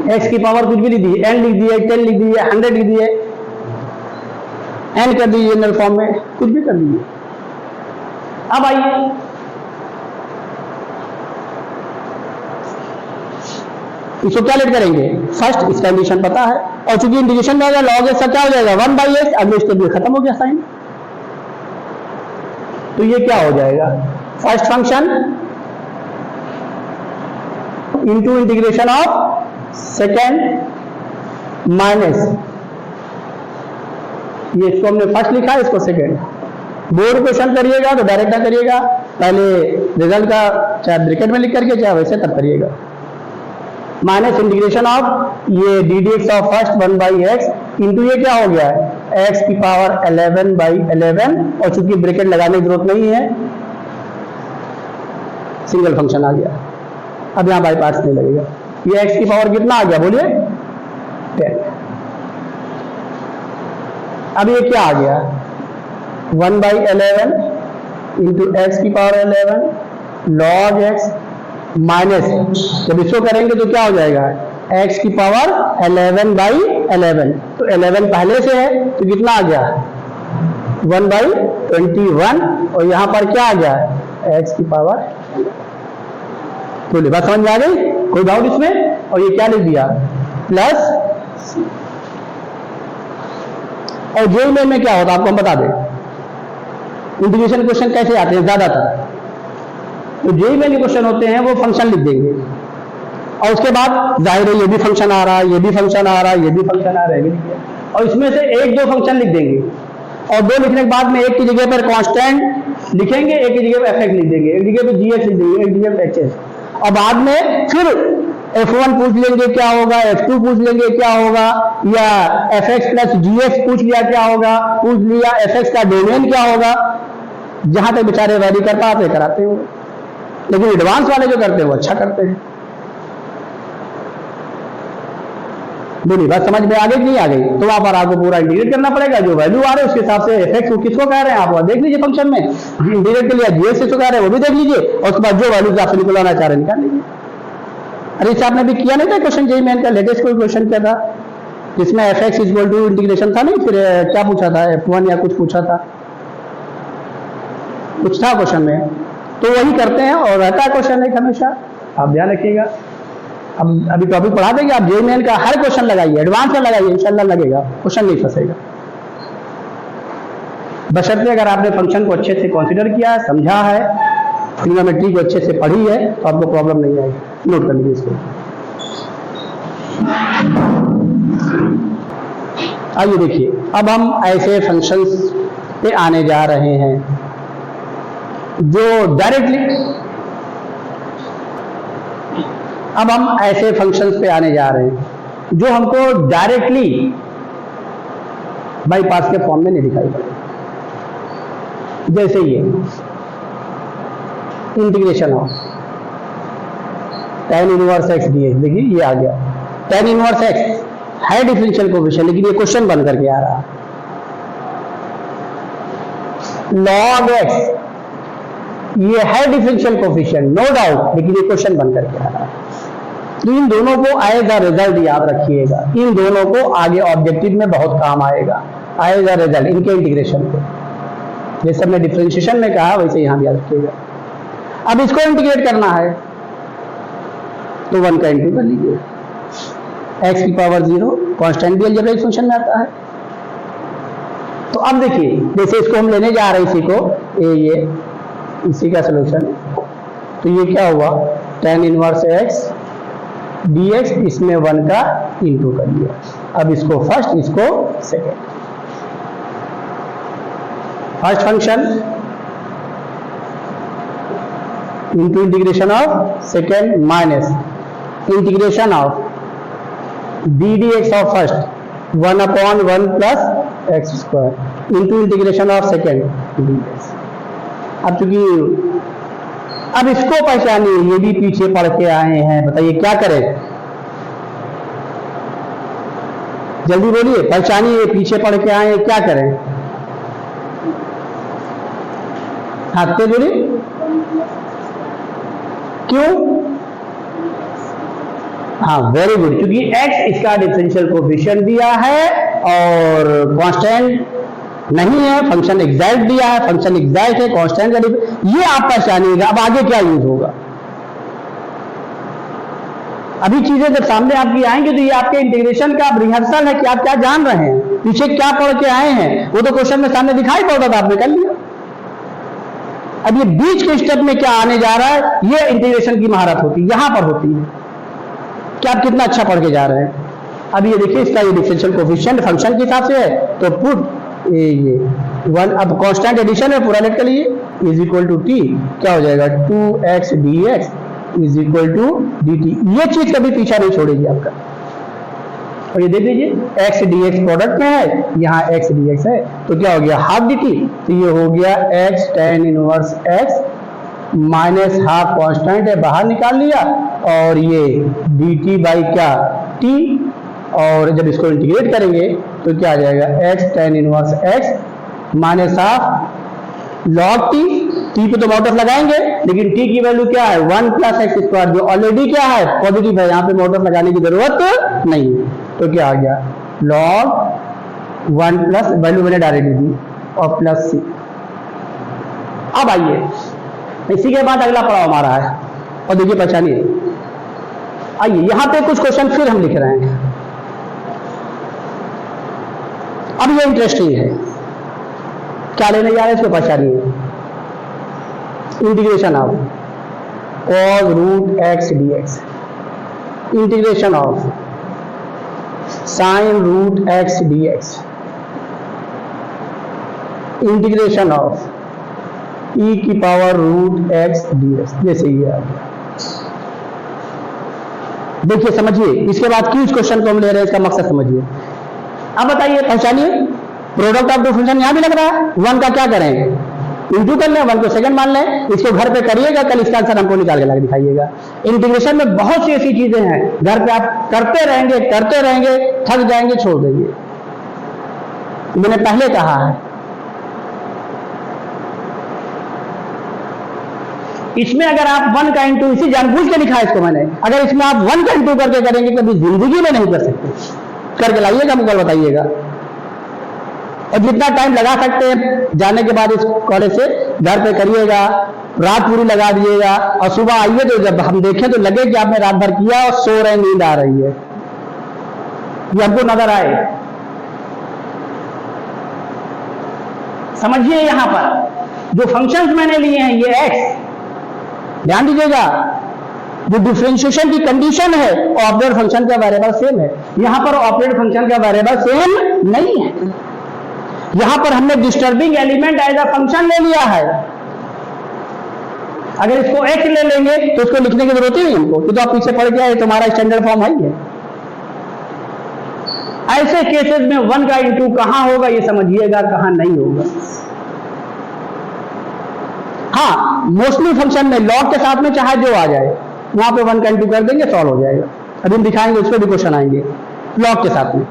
Speaker 1: एक्स की पावर कुछ भी लिख दी, n लिख दिए, 10 लिख दिए, 100 लिख दिए, n कर दीजिए जनरल फॉर्म में, कुछ भी कर दीजिए। अब आइए इसको क्या लेट करेंगे, फर्स्ट इसका इंटीग्रेशन पता है, और चूंकि इंटीग्रेशन में अगर log x क्या हो जाएगा 1/x, अगले स्टेप में खत्म हो गया साइन, तो ये क्या हो जाएगा, first function into integration of second minus, ये इसको हमने फर्स्ट लिखा है, इसको सेकेंड। बोर्ड क्वेश्चन करिएगा तो डायरेक्ट ना करिएगा, पहले रिजल्ट का चाहे ब्रैकेट में लिख करके चाहे वैसे तब करिएगा, माइनस इंटीग्रेशन ऑफ ये ddx of first 1/x into ये क्या हो गया है x की पावर 11/11, और चूंकि ब्रैकेट लगाने की जरूरत नहीं है सिंगल फंक्शन आ गया। अब यहां बाई पार्ट्स नहीं लगेगा, ये x की पावर कितना आ गया बोलिए 10। अब ये क्या आ गया 1/11 इंटू एक्स की पावर 11 log x माइनस, जब इसको करेंगे तो क्या हो जाएगा x की पावर 11/11, तो 11 पहले से है तो कितना आ गया 1/21, और यहां पर क्या आ गया x की पावर, बोलिए बात समझ में आ गई, कोई डाउट इसमें? और ये क्या लिख दिया प्लस, और जेईई में क्या होता है आपको हम बता दें, इंटीग्रेशन क्वेश्चन कैसे आते हैं ज्यादातर, तो जेईई में जो क्वेश्चन होते हैं वो फंक्शन लिख देंगे, और उसके बाद जाहिर है ये भी फंक्शन आ रहा है, ये भी फंक्शन आ रहा है, ये भी फंक्शन आ रहा है, और इसमें से एक दो फंक्शन लिख देंगे, और दो लिखने के बाद में एक की जगह पर कांस्टेंट लिखेंगे, एक की जगह पर एफ लिख देंगे, एक जगह पर जीएच लिख देंगे, एक जगह पर एचएस, और बाद में फिर f1 पूछ लेंगे क्या होगा, f2 पूछ लेंगे क्या होगा, या fx प्लस gx पूछ लिया क्या होगा, पूछ लिया fx का डोमेन क्या होगा, जहां तक बेचारे वैरी कर पाते कराते हो, लेकिन एडवांस वाले जो करते हैं वो अच्छा करते हैं। बोलिए बात समझ में आ गई नहीं आ गई? तो वहां पर आपको पूरा इंटीग्रेट करना पड़ेगा, जो वैल्यू आ रहे हैं उसके हिसाब से एफ एक्स को किसको कह रहे हैं आप देख लीजिए फंक्शन में, इंटीग्रेट के लिए जी एक्स किसको कह रहे हैं वो भी देख लीजिए, और उसके बाद जो वैल्यूज आपसे निकलवाना चाह रहे हैं निकाल लीजिए। अरे इससे आपने भी किया नहीं था क्वेश्चन, जेईई मेन का लेटेस्ट कोई क्वेश्चन क्या था जिसमें f x equal to integration था नहीं, फिर क्या पूछा था F1 या कुछ पूछा था, कुछ था क्वेश्चन में, तो वही करते हैं और रहता है क्वेश्चन एक हमेशा, आप ध्यान रखिएगा। अब अभी टॉपिक पढ़ा देंगे, आप जेईई मेन का हर क्वेश्चन लगाइए, एडवांस में लगाइए, इंशाल्लाह लगेगा, क्वेश्चन नहीं फंसेगा। बशर्ते अगर आपने फंक्शन को अच्छे से कंसीडर किया है, समझा है, ट्रिग्नोमेट्री को अच्छे से पढ़ी है, तो आपको प्रॉब्लम नहीं आएगी। नोट कर लीजिए इसको। आइए देखिए, अब हम ऐसे फंक्शंस पे आने जा रहे हैं जो डायरेक्टली, अब हम ऐसे फंक्शंस पे आने जा रहे हैं जो हमको डायरेक्टली बाई पास के फॉर्म में नहीं दिखाई पड़े। जैसे ये integration of tan inverse x dx, देखिए ये आ गया tan इनवर्स x है डिफरेंशियल कोएफिशिएंट, लेकिन ये क्वेश्चन बन करके आ रहा। log x ये है डिफरेंशियल कोएफिशिएंट नो डाउट, लेकिन ये क्वेश्चन बन करके आ रहा। तो इन दोनों को एज अ रिजल्ट याद रखिएगा, इन दोनों को आगे ऑब्जेक्टिव में बहुत काम आएगा एज अ रिजल्ट, इनके इंटीग्रेशन को, जैसे हमने डिफरेंशिएशन में कहा वैसे यहां भी याद रखिएगा। अब इसको इंटीग्रेट करना है तो 1 का इंटू कर लीजिए, x की पावर 0 कांस्टेंट भी अलजेब्रिक फंक्शन में आता है। तो अब देखिए, जैसे इसको हम लेने जा रहे हैं, इसी को ये इसी का सोल्यूशन है, तो ये क्या हुआ tan इनवर्स x dx, इसमें 1 का इंटू कर दिया। अब इसको फर्स्ट, इसको second, first function into integration of second minus integration of D D x of first 1/1 plus x square into integration of second D x. अब चूंकि अब इसको पहचानिए, ये भी पीछे पढ़ के आए हैं, बताइए क्या करें, जल्दी बोलिए, पहचानिए, पीछे पढ़ के आए हैं, क्या करें, हाँ तेज बोलिए, क्यों, हाँ वेरी गुड, क्योंकि x इसका डिफरेंशियल कोएफिशिएंट दिया है और कांस्टेंट नहीं है, फंक्शन एग्जैक्ट दिया है, फंक्शन एग्जैक्ट है, कांस्टेंट का ये आप पहचानिएगा। अब आगे क्या यूज होगा, अभी चीजें जब सामने आपकी आएंगे तो ये आपके इंटीग्रेशन का रिहर्सल है कि आप क्या जान रहे हैं, पीछे क्या पढ़ के आए हैं, वो तो क्वेश्चन में सामने दिखाई पड़ता था, आपने कर लिया। अब ये बीच के स्टेप में क्या आने जा रहा है, ये इंटीग्रेशन की महारत होती है, यहां पर होती है कि आप कितना अच्छा पढ़ के जा रहे हैं। अब ये देखिए, इसका ये डिफरेंशियल कोएफिशिएंट फंक्शन के हिसाब से है, तो पुट ये 1, अब कांस्टेंट एडिशन है, पूरा लेट कर लिए, इज इक्वल टू टी, क्या हो जाएगा 2x dx is equal to dt। ये चीज कभी पीछा नहीं छोड़ेगी आपका। और ये देख लीजिए x dx प्रोडक्ट में है, यहाँ x dx है, तो क्या हो गया हाफ dt, तो ये हो गया x tan inverse x minus half constant है, बाहर निकाल लिया, और ये dt बाई क्या t, और जब इसको इंटीग्रेट करेंगे तो क्या आ जाएगा x tan inverse x minus half log t पे तो मॉडल लगाएंगे, लेकिन t की वैल्यू क्या है 1 प्लस एक्स स्क्वायर, जो ऑलरेडी क्या है पॉजिटिव है, यहाँ पे मॉडल लगाने की जरूरत नहीं, तो क्या आ गया log 1 प्लस वैल्यू मैंने डायरेक्ट दी और प्लस c। अब आइए, इसी के बाद अगला पड़ाव हमारा है, और देखिए पहचानिए, आइए यहाँ पे कुछ क्वेश्चन फिर हम लिख रहे हैं। अब ये इंटरेस्टिंग है, क्या लेने जा रहे हैं इसको पहचानिए, integration of cos root x dx, integration of sin root x dx, integration of e की पावर रूट x dx, जैसे ये आ गया। देखिए समझिए, इसके बाद क्यों इस क्वेश्चन को हम ले रहे हैं, इसका मकसद समझिए। अब बताइए, पहचानिए, प्रोडक्ट ऑफ दो फंक्शन यहां भी लग रहा है, 1 का क्या करें इंटू कर लें, 1 को सेकंड मान लें, इसको घर पे करिएगा, कल इसका आंसर हमको निकाल के ला दिखाइएगा। इंटीग्रेशन में बहुत सी ऐसी चीजें हैं, घर पे आप करते रहेंगे, थक जाएंगे, छोड़ देंगे। मैंने पहले कहा है, इसमें अगर आप 1 का इंटू, इसी जानबूझ के लिखा है इसको मैंने, अगर इसमें आप 1 का इंटू करके करेंगे कभी जिंदगी में नहीं कर सकते। करके लाइएगा, मुझे बताइएगा। और जितना टाइम लगा सकते हैं जाने के बाद इस कॉलेज से, घर पे करिएगा, रात पूरी लगा दिएगा, और सुबह आइए तो जब हम देखें तो लगे कि आपने रात भर किया और सो रहे, नींद आ रही है, ये हमको नजर आए। समझिए यहां पर जो फंक्शंस मैंने लिए हैं, ये एक्स, ध्यान दीजिएगा, जो डिफरेंशिएशन की कंडीशन है, ऑपरेटर फंक्शन का वेरिएबल सेम है। यहां पर ऑपरेटर फंक्शन का वेरिएबल सेम नहीं है, यहां पर हमने disturbing element as a function ले लिया है। अगर इसको एक्स ले लेंगे तो इसको लिखने की जरूरत ही नहीं हमको, तो आप पीछे पड़ गया है, तुम्हारा स्टैंडर्ड फॉर्म है। ऐसे केसेस में 1 का इंटू कहां होगा ये समझिएगा, कहां नहीं होगा। हाँ, मोस्टली फंक्शन में लॉग के साथ में चाहे जो आ जाए, वहां पे 1 का इंटू कर देंगे, सॉल्व हो जाएगा। अभी हम दिखाएंगे, उसको भी क्वेश्चन आएंगे लॉग के साथ में।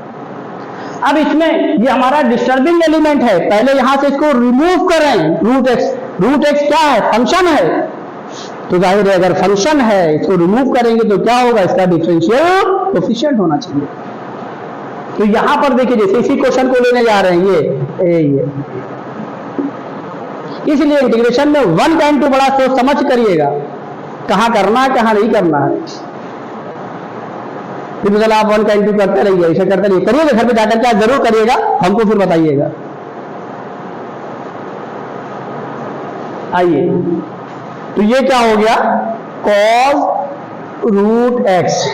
Speaker 1: अब इसमें ये हमारा डिस्टर्बिंग एलिमेंट है, पहले यहां से इसको रिमूव करें। रूट एक्स क्या है? फंक्शन है, तो जाहिर है अगर फंक्शन है इसको रिमूव करेंगे तो क्या होगा, इसका डिफरेंशियल कोएफिशिएंट होना चाहिए। तो यहां पर देखिए, जैसे इसी क्वेश्चन को लेने जा रहे हैं, ये इसलिए इंटीग्रेशन में 1 का इंटू बड़ा सोच समझ करिएगा, कहां करना है कहां नहीं करना है। फिर मतलब आप 1 का इंटू करते रहिए, ऐसा करते रहिए, करिएगा घर पे जाकर क्या जरूर करिएगा, हमको फिर बताइएगा। आइए, तो ये क्या हो गया, cos root x.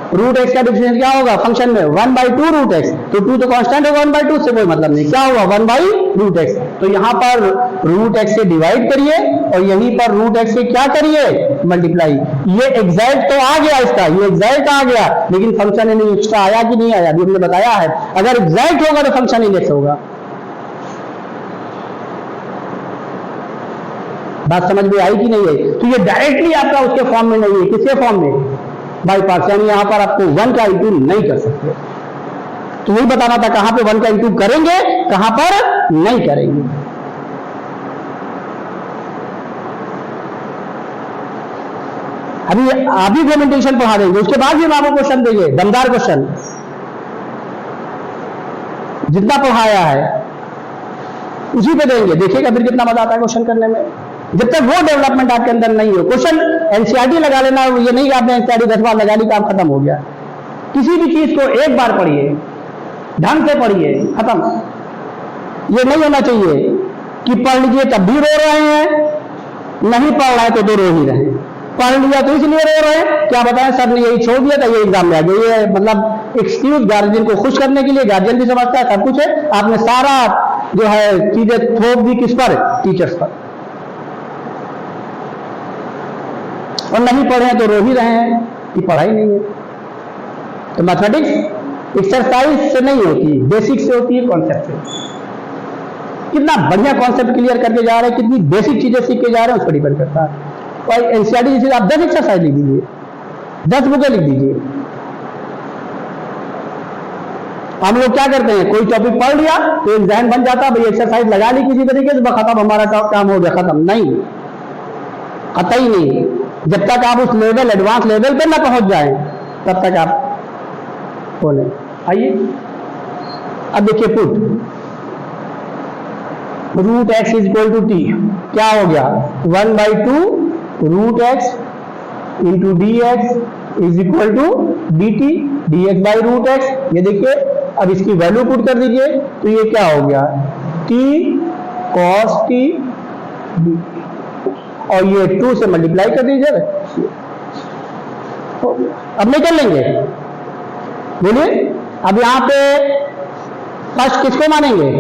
Speaker 1: Root x का डिफरेंस क्या होगा फंक्शन में, 1/2 रूट एक्स, तो 2 तो कांस्टेंट है, 1/2 से कोई मतलब नहीं, क्या होगा 1/रूट एक्स। तो यहां पर रूट एक्स से डिवाइड करिए और यहीं पर रूट एक्स से क्या करिए, मल्टीप्लाई। ये एग्जैक्ट तो आ गया, इसका ये एग्जैक्ट आ गया, लेकिन फंक्शन इन एक्स्ट्रा आया कि नहीं आया, अभी हमने बताया है। अगर एग्जैक्ट होगा तो फंक्शन इंडेक्स होगा। बात समझ में आई कि नहीं आई? तो ये डायरेक्टली आपका उसके फॉर्म में नहीं है, किसके फॉर्म में, बाई पार्ट्स, यानी यहां पर आपको 1 का इंटू नहीं कर सकते। तो वही बताना था, कहां पे 1 का इंटू करेंगे, कहां पर नहीं करेंगे। अभी फॉर्मेंटेशन पढ़ा देंगे, उसके बाद भी हम आपको क्वेश्चन देंगे, दमदार क्वेश्चन, जितना पढ़ाया है उसी पे देंगे। देखिएगा फिर कितना मजा आता है क्वेश्चन करने में। जब तक वो डेवलपमेंट आपके अंदर नहीं हो, क्वेश्चन एनसीईआरटी लगा लेना, ये नहीं कि आपने एनसीईआरटी 10 बार लगा ली, काम खत्म हो गया। किसी भी चीज को एक बार पढ़िए, ढंग से पढ़िए, खत्म। ये नहीं होना चाहिए कि पढ़ लीजिए तब भी रो रहे हैं, नहीं पढ़ रहे तो रो ही रहे। पढ़ लिया तो इसलिए रो रहे हैं, क्या बताएं सर ने यही छोड़ दिया था, ये एग्जाम में आ गया। ये मतलब एक्सक्यूज गार्जियन को खुश करने के लिए, गार्जियन भी समझता है सब कुछ है, आपने सारा जो है चीजें थोप दी किस पर, टीचर्स पर, और नहीं पढ़े तो रो ही रहे हैं कि पढ़ाई नहीं है। तो मैथमेटिक्स एक्सरसाइज से नहीं होती, बेसिक से होती है, कॉन्सेप्ट से। कितना बढ़िया कॉन्सेप्ट क्लियर करके जा रहे हैं, कितनी बेसिक चीजें सीख के जा रहे हैं, उस पर डिपेंड करता है। और एनसीईआरटी जैसे आप 10 एक्सरसाइज लिख दीजिए, 10 बुकें लिख दीजिए। हम लोग क्या करते हैं, कोई टॉपिक पढ़ लिया तो एक ध्यान बन जाता, भाई एक्सरसाइज लगा ली किसी तरीके से, खत्म, हमारा काम हो गया, खत्म। नहीं, कतई नहीं। जब तक आप उस लेवल, एडवांस लेवल पे ना पहुंच जाएं, तब तक आप बोले। आइए अब देखिए, put root x is equal to t, क्या हो गया 1/2 root x into d x is equal to d t d x by root x. ये देखिए, अब इसकी वैल्यू पुट कर दीजिए, तो ये क्या हो गया, टी कॉस टी, और ये 2 से मल्टीप्लाई कर दीजिए। अब नहीं कर लेंगे, बोलिए। अब यहां पे फर्स्ट किसको मानेंगे,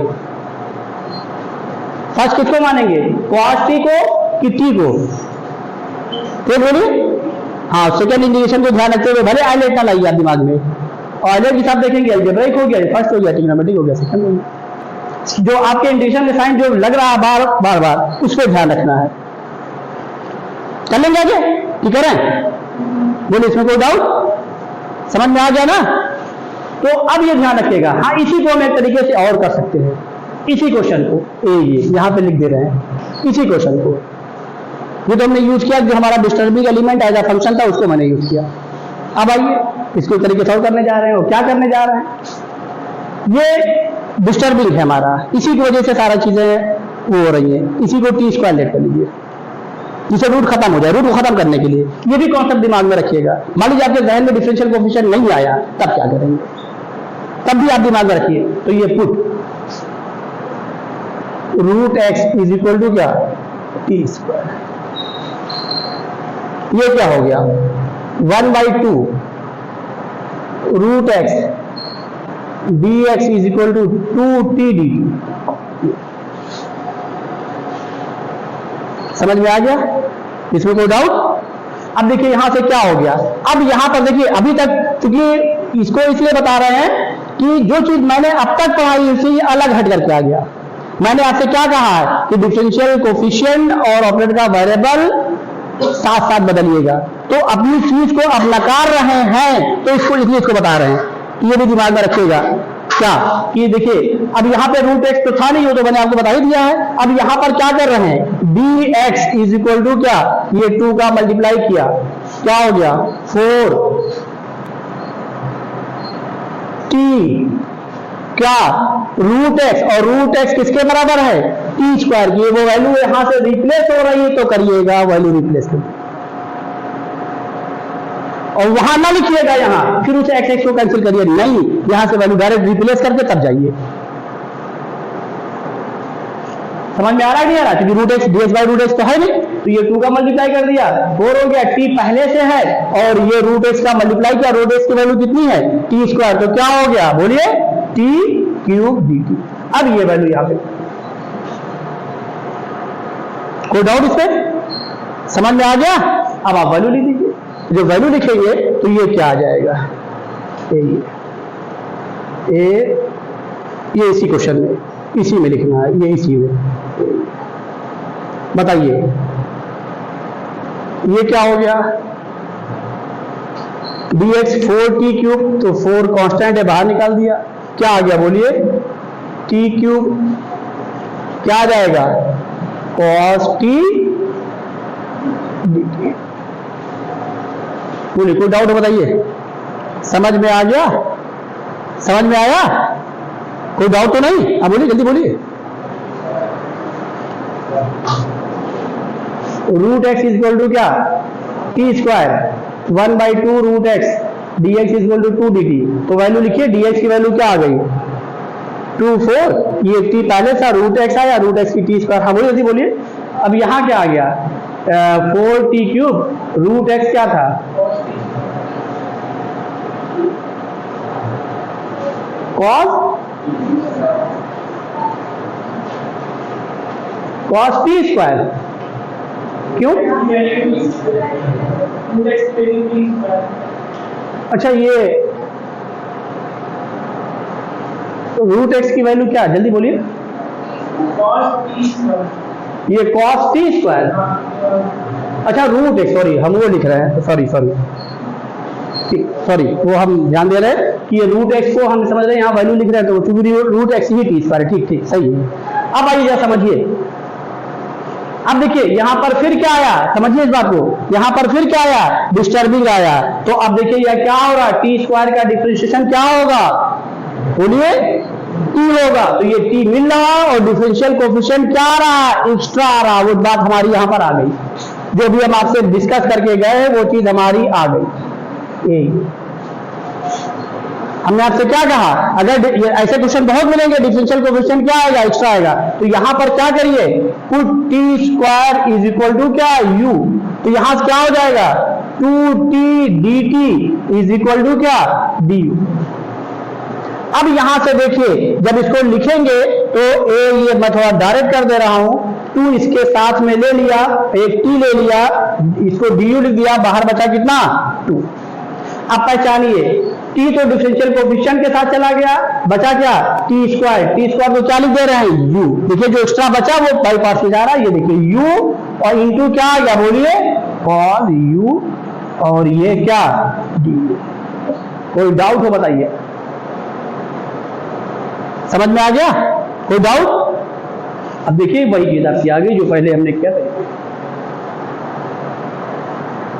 Speaker 1: फर्स्ट किसको मानेंगे, कॉस टी को कि टी को, तो बोलिए। हाँ, सेकेंड इंटीग्रेशन को ध्यान रखते हुए, भले आइलेट ना लाइए आप दिमाग में, और आइलेट के साथ देखेंगे अलजेब्रिक हो गया, फर्स्ट हो गया, ट्रिग्नोमेट्रिक हो गया, सेकंड हो गया। जो आपके इंटीग्रेशन में साइन जो लग रहा है बार बार उस पर ध्यान रखना है। कर लेंगे आगे ठीक कह रहे हैं, बोले इसमें कोई डाउट, समझ में आ गया ना? तो अब ये ध्यान रखिएगा। हाँ, इसी को हम एक तरीके से और कर सकते हैं, इसी क्वेश्चन को ये यहाँ पे लिख दे रहे हैं, इसी क्वेश्चन को ये तो हमने यूज किया, जो हमारा disturbing element as a function था उसको मैंने यूज किया। अब आइए इसको तरीके से और करने जा रहे हैं। और क्या करने जा रहे हैं, ये डिस्टर्बिंग है हमारा, इसी की वजह से सारा चीजें वो हो रही हैं। इसी को टी स्क्वायर लेट कर लीजिए, जिसे रूट खत्म हो जाए। रूट को खत्म करने के लिए ये भी कॉन्सेप्ट दिमाग में रखिएगा। मान लीजिए आपके जहन में डिफरेंशियल कोएफिशिएंट नहीं आया, तब क्या करेंगे, तब भी आप दिमाग में रखिए। तो ये put root x is equal to क्या, टी स्क्वायर। ये क्या हो गया, 1/2 root x D x is equal to 2t dt। समझ में आ गया, इसमें कोई डाउट? अब देखिए यहां से क्या हो गया। अब यहां पर देखिए अभी तक, क्योंकि इसको इसलिए बता रहे हैं कि जो चीज मैंने अब तक पढ़ाई उससे ये अलग हट करके आ गया। मैंने आपसे क्या कहा है कि डिफरेंशियल कोएफिशिएंट और ऑपरेटर का वेरिएबल साथ साथ बदलिएगा। तो अपनी चीज को अब नकार रहे हैं तो इसको इसलिए इसको बता रहे हैं। ये भी दिमाग में रखिएगा क्या कि देखिए अब यहाँ पे रूट एक्स तो था नहीं, वो तो मैंने आपको बता ही दिया है। अब यहाँ पर क्या कर रहे हैं, d x is equal to क्या, ये 2 का मल्टीप्लाई किया, क्या हो गया 4 टी क्या रूट एक्स, और रूट एक्स किसके बराबर है, टी स्क्वायर की। वो वैल्यू यहां से रिप्लेस हो रही है तो करिएगा वैल्यू रिप्लेस कर, और वहां ना लिखिएगा यहां फिर उसे एक्स एक्स को कैंसिल करिए, नहीं, यहां से वैल्यू डायरेक्ट रिप्लेस करके तब जाइए। समझ में आ रहा है नहीं आ रहा, क्योंकि root x D x by root x तो है नहीं, तो ये 2 का मल्टीप्लाई कर दिया 4 हो गया, टी पहले से है और ये रूट एक्स का मल्टीप्लाई किया, रूट एक्स की वैल्यू कितनी है टी स्क्वायर, तो क्या हो गया बोलिए टी क्यूब डी टी। अब ये वैल्यू यहां पे, कोई डाउट इस पे, समझ में आ गया? अब आप वैल्यू लिख दीजिए, जो वैल्यू लिखेंगे तो ये क्या आ जाएगा, ये इसी क्वेश्चन में इसी में लिखना है, ये इसी में बताइए ये क्या हो गया, dx 4t क्यूब, तो 4 कांस्टेंट है बाहर निकाल दिया, क्या आ गया बोलिए t क्यूब, क्या आ जाएगा cos t dt। बोलिए कोई डाउट बताइए, समझ में आ गया, समझ में आया, कोई डाउट तो नहीं? आप बोलिए जल्दी बोलिए। Root x is equal to क्या T square 1/2 root x D x is equal to 2 dt, तो वैल्यू लिखिए, डी एक्स की वैल्यू क्या आ गई 2 4, ये टी पहले था, रूट एक्स आया, रूट एक्स की टी स्क्वायर, हाँ बोलिए जल्दी बोलिए। अब यहां क्या आ गया 4t क्यूब, रूट एक्स क्या था cos t स्क्वायर, क्यों? अच्छा ये रूट एक्स की वैल्यू क्या, जल्दी बोलिए, ये cos t स्क्वायर, अच्छा रूट एक्स, सॉरी हम वो लिख रहे हैं, सॉरी वो हम ध्यान दे रहे हैं कि ये रूट एक्स को हम समझ रहे हैं, यहाँ वैल्यू लिख रहे हैं तो चूंकि रूट एक्स ही टी स्क्वायर, ठीक ठीक सही है। अब आइए जरा समझिए, अब देखिए यहां पर फिर क्या आया, समझिए इस बात को, यहां पर फिर क्या आया डिस्टर्बिंग आया, तो अब देखिए यह क्या हो रहा, टी स्क्वायर का डिफरेंशिएशन क्या होगा बोलिए टी होगा, तो ये टी मिल रहा और डिफरेंशियल कोएफिशिएंट क्या आ रहा, एक्स्ट्रा आ रहा, वो बात हमारी यहां पर आ गई, जो भी हम आपसे डिस्कस करके गए वो चीज हमारी आ गई। हमने आपसे क्या कहा, अगर ऐसे क्वेश्चन बहुत मिलेंगे, डिफरेंशियल कोएफिशिएंट क्या आएगा एक्स्ट्रा आएगा, तो यहां पर क्या करिए put t square is equal to क्या u, तो यहां से क्या हो जाएगा 2t dt is equal to क्या du। अब यहां से देखिए जब इसको लिखेंगे तो ये मैं थोड़ा डायरेक्ट कर दे रहा हूं, 2 इसके साथ में ले लिया, एक t ले लिया, इसको du लिख दिया, बाहर बचा कितना 2। अब पहचानिए टी तो डिफरेंशियल कोफिशिएंट के साथ चला गया, बचा क्या टी स्क्वायर तो क्या लिख दे रहे हैं यू। देखिए जो एक्स्ट्रा बचा वो बाई पास में जा रहा है, ये देखिए यू और इंटू क्या या बोलिए कॉस यू और ये क्या डी। कोई डाउट हो बताइए, समझ में आ गया? कोई डाउट? अब देखिए वही चीज आपकी आ गई जो पहले हमने किया था।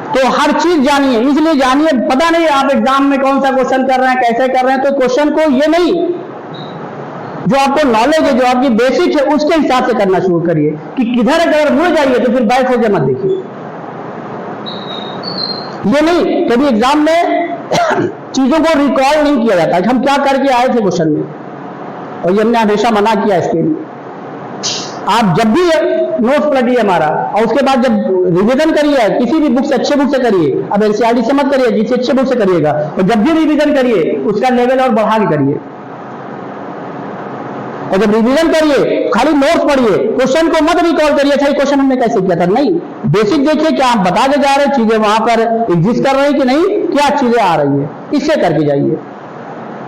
Speaker 1: तो हर चीज जानिए, इसलिए जानिए, पता नहीं आप एग्जाम में कौन सा क्वेश्चन कर रहे हैं, कैसे कर रहे हैं, तो क्वेश्चन को ये नहीं, जो आपको नॉलेज है, जो आपकी बेसिक है, उसके हिसाब से करना शुरू करिए कि किधर अगर भूल जाइए तो फिर बैक हो जाए मत देखिए। ये नहीं कभी एग्जाम में चीजों को रिकॉल नहीं किया जाता कि हम क्या करके आए थे क्वेश्चन में, और ये हमने हमेशा मना किया इसके लिए। आप जब भी नोट्स पढ़िए हमारा और उसके बाद जब रिवीजन करिए किसी भी बुक से, अच्छे बुक से करिए, अब एनसीईआरटी से मत करिए, जिससे अच्छे बुक से करिएगा, और जब भी रिवीजन करिए उसका लेवल और बढ़ा के करिए। और जब रिवीजन करिए खाली नोट्स पढ़िए, क्वेश्चन को मत रिकॉल करिए अच्छा ये क्वेश्चन हमने कैसे किया था, नहीं, बेसिक देखिए क्या आप बता के जा रहे हैं, चीजें वहां पर एग्जिस्ट कर रही कि नहीं, क्या चीजें आ रही है, इससे करके जाइए,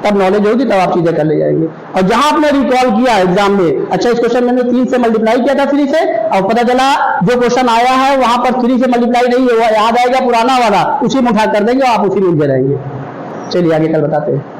Speaker 1: तब नॉलेज होगी, तब आप चीजें कर ले जाएंगे। और जहां आपने रिकॉल किया एग्जाम में, अच्छा इस क्वेश्चन मैंने 3 से मल्टीप्लाई किया था 3 से, और पता चला जो क्वेश्चन आया है वहां पर 3 से मल्टीप्लाई नहीं है, वो याद आएगा पुराना वाला, उसी में उठा कर देंगे और आप उसी में उलझे रहेंगे। चलिए आगे कल बताते हैं।